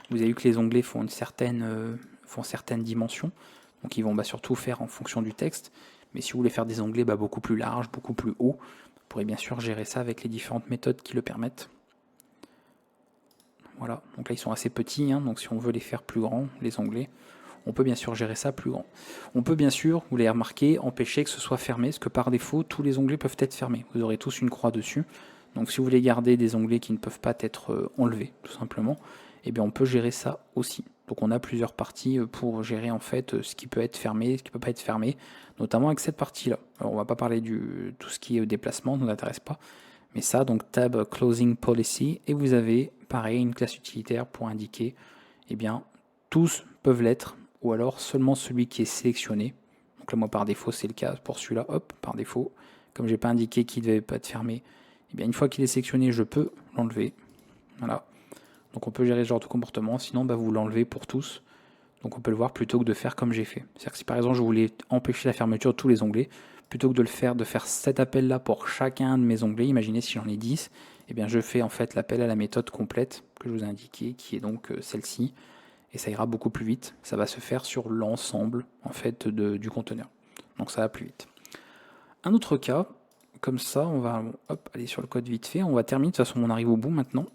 Vous avez vu que les onglets font certaines dimensions, donc ils vont surtout faire en fonction du texte. Mais si vous voulez faire des onglets beaucoup plus larges, beaucoup plus hauts, vous pourrez bien sûr gérer ça avec les différentes méthodes qui le permettent. Voilà, donc là ils sont assez petits, donc si on veut les faire plus grands, les onglets, on peut bien sûr gérer ça plus grand. On peut bien sûr, vous l'avez remarqué, empêcher que ce soit fermé, parce que par défaut, tous les onglets peuvent être fermés. Vous aurez tous une croix dessus. Donc si vous voulez garder des onglets qui ne peuvent pas être enlevés, tout simplement, on peut gérer ça aussi. Donc on a plusieurs parties pour gérer en fait ce qui peut être fermé, ce qui ne peut pas être fermé, notamment avec cette partie-là. Alors on va pas parler de tout ce qui est déplacement, ça ne nous intéresse pas. Mais ça, donc tab closing policy, et vous avez pareil une classe utilitaire pour indiquer, tous peuvent l'être, ou alors seulement celui qui est sélectionné. Donc là moi par défaut c'est le cas pour celui-là, hop, par défaut, comme j'ai pas indiqué qu'il ne devait pas être fermé, une fois qu'il est sélectionné je peux l'enlever. Voilà. Donc on peut gérer ce genre de comportement, sinon vous l'enlevez pour tous. Donc on peut le voir plutôt que de faire comme j'ai fait. C'est-à-dire que si par exemple je voulais empêcher la fermeture de tous les onglets, plutôt que de faire cet appel là pour chacun de mes onglets, imaginez si j'en ai 10, je fais en fait l'appel à la méthode complète que je vous ai indiquée, qui est donc celle-ci, et ça ira beaucoup plus vite. Ça va se faire sur l'ensemble en fait du conteneur. Donc ça va plus vite. Un autre cas, comme ça, on va aller sur le code vite fait. On va terminer, de toute façon on arrive au bout maintenant.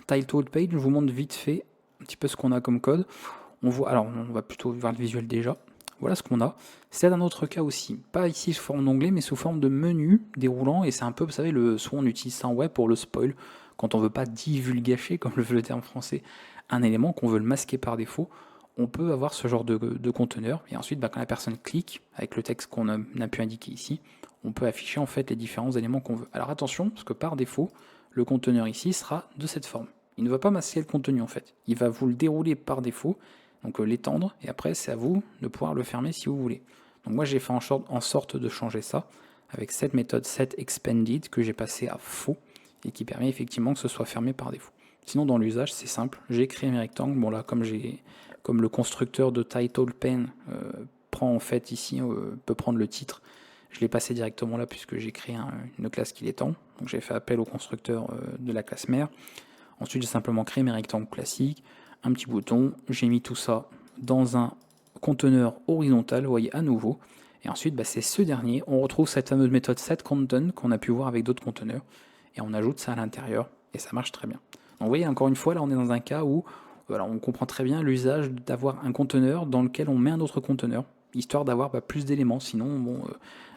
Title page, je vous montre vite fait un petit peu ce qu'on a comme code. On va plutôt voir le visuel déjà. Voilà ce qu'on a. C'est un autre cas aussi, pas ici sous forme d'onglet, mais sous forme de menu déroulant, et c'est un peu, vous savez, soit on utilise ça en web pour le spoil, quand on veut pas divulgacher, comme le veut le terme français, un élément qu'on veut le masquer par défaut, on peut avoir ce genre de conteneur, et ensuite quand la personne clique, avec le texte qu'on a pu indiquer ici, on peut afficher en fait les différents éléments qu'on veut. Alors attention, parce que par défaut, le conteneur ici sera de cette forme. Il ne va pas masquer le contenu en fait, il va vous le dérouler par défaut, donc l'étendre, et après c'est à vous de pouvoir le fermer si vous voulez. Donc moi j'ai fait en sorte de changer ça, avec cette méthode setExpanded que j'ai passé à faux, et qui permet effectivement que ce soit fermé par défaut. Sinon dans l'usage c'est simple, j'ai créé mes rectangles, bon là comme le constructeur de title pane prend en fait ici, peut prendre le titre, je l'ai passé directement là puisque j'ai créé une classe qui l'étend, donc j'ai fait appel au constructeur de la classe mère. Ensuite j'ai simplement créé mes rectangles classiques, un petit bouton, j'ai mis tout ça dans un conteneur horizontal, vous voyez à nouveau, et ensuite c'est ce dernier, on retrouve cette fameuse méthode setContent qu'on a pu voir avec d'autres conteneurs, et on ajoute ça à l'intérieur, et ça marche très bien. Donc vous voyez, encore une fois, là on est dans un cas où voilà, on comprend très bien l'usage d'avoir un conteneur dans lequel on met un autre conteneur, histoire d'avoir plus d'éléments, sinon bon,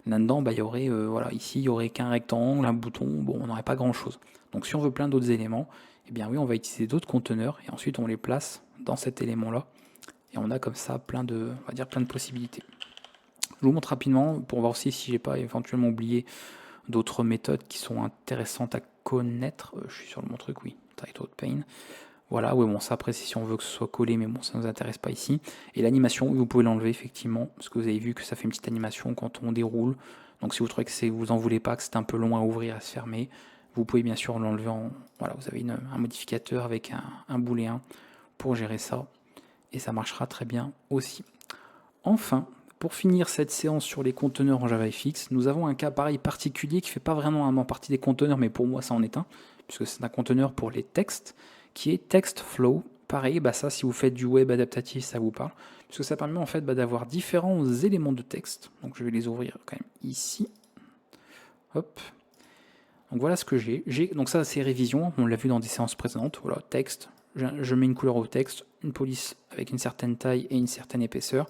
là-dedans il y aurait, voilà, ici il y aurait qu'un rectangle, un bouton, bon on n'aurait pas grand chose. Donc si on veut plein d'autres éléments, eh bien oui on va utiliser d'autres conteneurs, et ensuite on les place dans cet élément là, et on a comme ça plein de, on va dire plein de possibilités. Je vous montre rapidement pour voir aussi si j'ai pas éventuellement oublié d'autres méthodes qui sont intéressantes à connaître. Je suis sur le bon truc, oui, title pane. Voilà, oui, bon, ça après, si on veut que ce soit collé, mais bon, ça ne nous intéresse pas ici. Et l'animation, vous pouvez l'enlever effectivement, parce que vous avez vu que ça fait une petite animation quand on déroule. Donc si vous trouvez que vous en voulez pas, que c'est un peu long à ouvrir, à se fermer, vous pouvez bien sûr l'enlever en. Voilà, vous avez un modificateur avec un booléen pour gérer ça. Et ça marchera très bien aussi. Enfin, pour finir cette séance sur les conteneurs en JavaFX, nous avons un cas pareil particulier qui ne fait pas vraiment partie des conteneurs, mais pour moi ça en est un, puisque c'est un conteneur pour les textes, qui est TextFlow. Pareil, ça si vous faites du web adaptatif, ça vous parle, puisque ça permet en fait d'avoir différents éléments de texte. Donc je vais les ouvrir quand même ici. Hop. Donc voilà ce que j'ai. Donc ça c'est révision, on l'a vu dans des séances précédentes. Voilà, texte, je mets une couleur au texte, une police avec une certaine taille et une certaine épaisseur.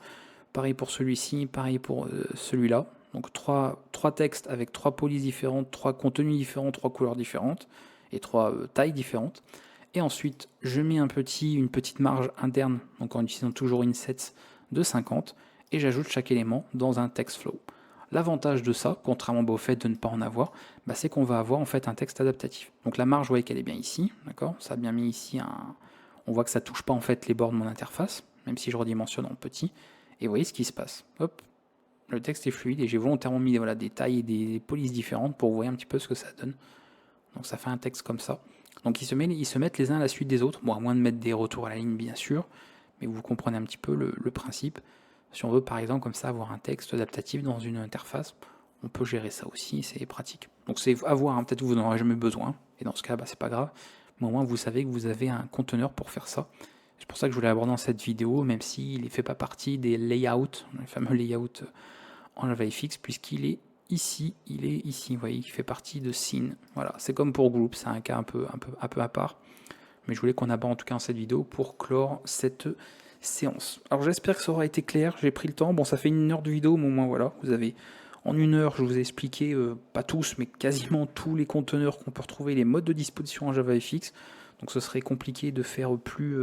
Pareil pour celui-ci, pareil pour celui-là. Donc trois textes avec 3 polices différentes, 3 contenus différents, 3 couleurs différentes et 3 tailles différentes. Et ensuite, je mets une petite marge interne, donc en utilisant toujours une set de 50, et j'ajoute chaque élément dans un text flow. L'avantage de ça, contrairement au fait de ne pas en avoir, c'est qu'on va avoir en fait un texte adaptatif. Donc la marge, vous voyez qu'elle est bien ici, d'accord. Ça a bien mis ici on voit que ça touche pas en fait les bords de mon interface, même si je redimensionne en petit. Et vous voyez ce qui se passe. Hop, le texte est fluide et j'ai volontairement mis des tailles et des polices différentes pour voir un petit peu ce que ça donne. Donc ça fait un texte comme ça. Donc ils se mettent les uns à la suite des autres, bon à moins de mettre des retours à la ligne bien sûr, mais vous comprenez un petit peu le principe. Si on veut par exemple comme ça avoir un texte adaptatif dans une interface, on peut gérer ça aussi, c'est pratique. Donc c'est à voir, peut-être que vous n'en aurez jamais besoin, et dans ce cas c'est pas grave, mais au moins vous savez que vous avez un conteneur pour faire ça. C'est pour ça que je voulais l'aborder dans cette vidéo, même s'il ne fait pas partie des layouts, les fameux layouts en JavaFX, puisqu'il est ici, vous voyez, il fait partie de Scene. Voilà, c'est comme pour Group, c'est un cas un peu à part, mais je voulais qu'on aborde en tout cas dans cette vidéo pour clore cette séance. Alors j'espère que ça aura été clair, j'ai pris le temps, bon ça fait 1 heure de vidéo, mais au moins voilà, vous avez, en 1 heure, je vous ai expliqué, pas tous, mais quasiment tous les conteneurs qu'on peut retrouver, les modes de disposition en JavaFX, donc ce serait compliqué de faire plus,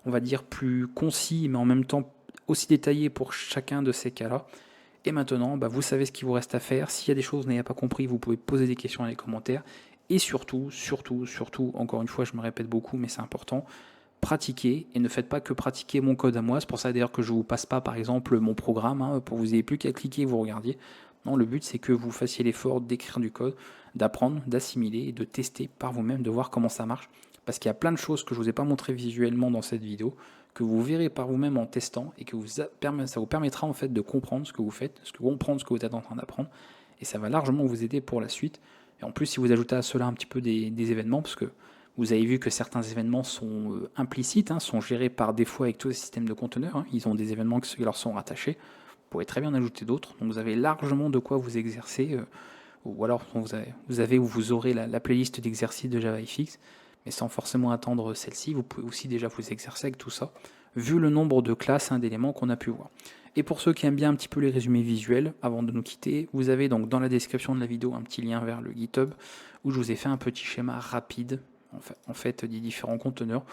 on va dire, plus concis, mais en même temps aussi détaillé pour chacun de ces cas-là. Et maintenant, vous savez ce qu'il vous reste à faire. S'il y a des choses que vous n'avez pas compris, vous pouvez poser des questions dans les commentaires. Et surtout, encore une fois, je me répète beaucoup, mais c'est important, pratiquez et ne faites pas que pratiquer mon code à moi. C'est pour ça d'ailleurs que je ne vous passe pas, par exemple, mon programme, pour que vous n'ayez plus qu'à cliquer et vous regardiez. Non, le but, c'est que vous fassiez l'effort d'écrire du code, d'apprendre, d'assimiler et de tester par vous-même, de voir comment ça marche. Parce qu'il y a plein de choses que je ne vous ai pas montré visuellement dans cette vidéo, que vous verrez par vous-même en testant et que ça vous permettra en fait de comprendre ce que vous faites, comprendre ce que vous êtes en train d'apprendre, et ça va largement vous aider pour la suite. Et en plus, si vous ajoutez à cela un petit peu des événements, parce que vous avez vu que certains événements sont implicites, sont gérés par défaut avec tous les systèmes de conteneurs, ils ont des événements qui leur sont rattachés, vous pourrez très bien en ajouter d'autres, donc vous avez largement de quoi vous exercer, ou alors vous aurez la playlist d'exercices de JavaFX, mais sans forcément attendre celle-ci, vous pouvez aussi déjà vous exercer avec tout ça, vu le nombre de classes, d'éléments qu'on a pu voir. Et pour ceux qui aiment bien un petit peu les résumés visuels, avant de nous quitter, vous avez donc dans la description de la vidéo un petit lien vers le GitHub, où je vous ai fait un petit schéma rapide, en fait des différents conteneurs,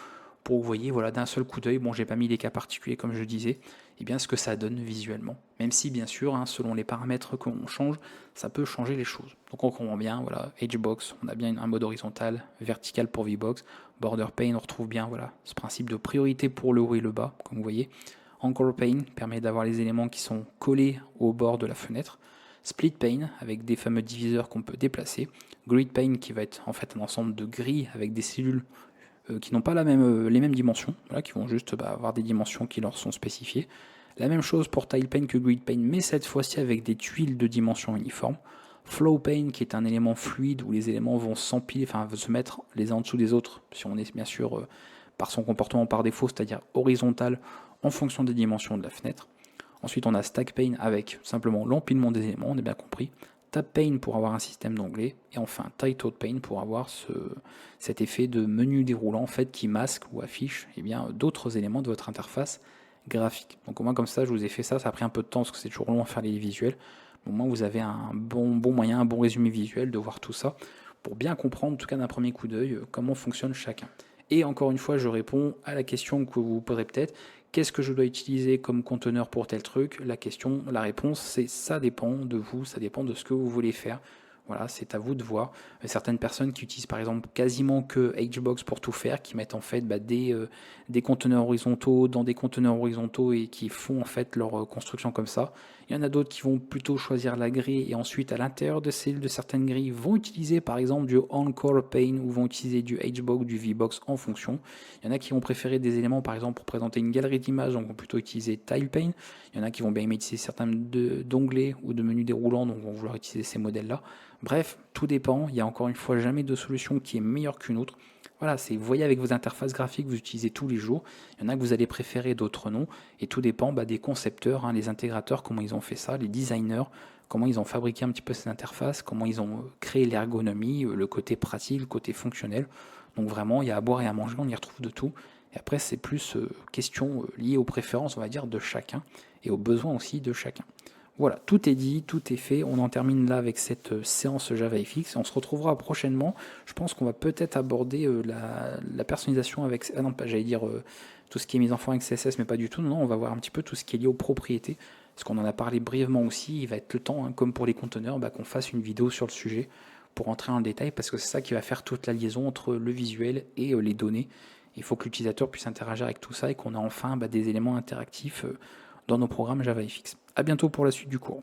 pour que vous voyez d'un seul coup d'œil, bon j'ai pas mis les cas particuliers comme je disais, et bien ce que ça donne visuellement. Même si bien sûr, selon les paramètres qu'on change, ça peut changer les choses. Donc on comprend bien, Edgebox, on a bien un mode horizontal, vertical pour VBox, Border Pane, on retrouve bien ce principe de priorité pour le haut et le bas, comme vous voyez. Anchor Pane permet d'avoir les éléments qui sont collés au bord de la fenêtre. split pane avec des fameux diviseurs qu'on peut déplacer, grid pane qui va être en fait un ensemble de grilles avec des cellules qui n'ont pas les mêmes dimensions, voilà, qui vont juste avoir des dimensions qui leur sont spécifiées. La même chose pour tile pane que grid pane, mais cette fois-ci avec des tuiles de dimensions uniformes. Flow pane qui est un élément fluide où les éléments vont s'empiler, enfin se mettre les uns en dessous des autres, si on est bien sûr par son comportement par défaut, c'est-à-dire horizontal en fonction des dimensions de la fenêtre. Ensuite on a stack pane avec simplement l'empilement des éléments, on est bien compris. Tab pane pour avoir un système d'onglets, et enfin titled pane pour avoir cet effet de menu déroulant en fait qui masque ou affiche d'autres éléments de votre interface graphique. Donc au moins comme ça je vous ai fait ça a pris un peu de temps parce que c'est toujours long à faire les visuels. Au moins vous avez un bon moyen, un bon résumé visuel de voir tout ça pour bien comprendre en tout cas d'un premier coup d'œil comment fonctionne chacun. Et encore une fois je réponds à la question que vous vous poserez peut-être, qu'est-ce que je dois utiliser comme conteneur pour tel truc? La réponse c'est ça dépend de vous, ça dépend de ce que vous voulez faire. Voilà, c'est à vous de voir. Certaines personnes qui utilisent par exemple quasiment que Hbox pour tout faire, qui mettent en fait des conteneurs horizontaux dans des conteneurs horizontaux et qui font en fait leur construction comme ça. Il y en a d'autres qui vont plutôt choisir la grille et ensuite à l'intérieur de certaines grilles vont utiliser par exemple du on-core pane ou vont utiliser du Hbox, du Vbox en fonction. Il y en a qui vont préférer des éléments par exemple pour présenter une galerie d'images, donc vont plutôt utiliser TilePane. Il y en a qui vont bien aimer utiliser certains d'onglets ou de menus déroulants, donc vont vouloir utiliser ces modèles-là. Bref, tout dépend. Il y a encore une fois jamais de solution qui est meilleure qu'une autre. Voilà, vous voyez avec vos interfaces graphiques, vous utilisez tous les jours. Il y en a que vous allez préférer, d'autres non. Et tout dépend des concepteurs, les intégrateurs, comment ils ont fait ça, les designers, comment ils ont fabriqué un petit peu ces interfaces, comment ils ont créé l'ergonomie, le côté pratique, le côté fonctionnel. Donc vraiment, il y a à boire et à manger, on y retrouve de tout. Et après, c'est plus question liée aux préférences, on va dire, de chacun et aux besoins aussi de chacun. Voilà, tout est dit, tout est fait. On en termine là avec cette séance JavaFX. On se retrouvera prochainement. Je pense qu'on va peut-être aborder la personnalisation avec... Ah non, pas, j'allais dire tout ce qui est mis en forme avec CSS, mais pas du tout. Non, on va voir un petit peu tout ce qui est lié aux propriétés. Parce qu'on en a parlé brièvement aussi. Il va être le temps, comme pour les conteneurs, qu'on fasse une vidéo sur le sujet pour entrer en détail. Parce que c'est ça qui va faire toute la liaison entre le visuel et les données. Il faut que l'utilisateur puisse interagir avec tout ça et qu'on ait enfin des éléments interactifs dans nos programmes JavaFX. A bientôt pour la suite du cours.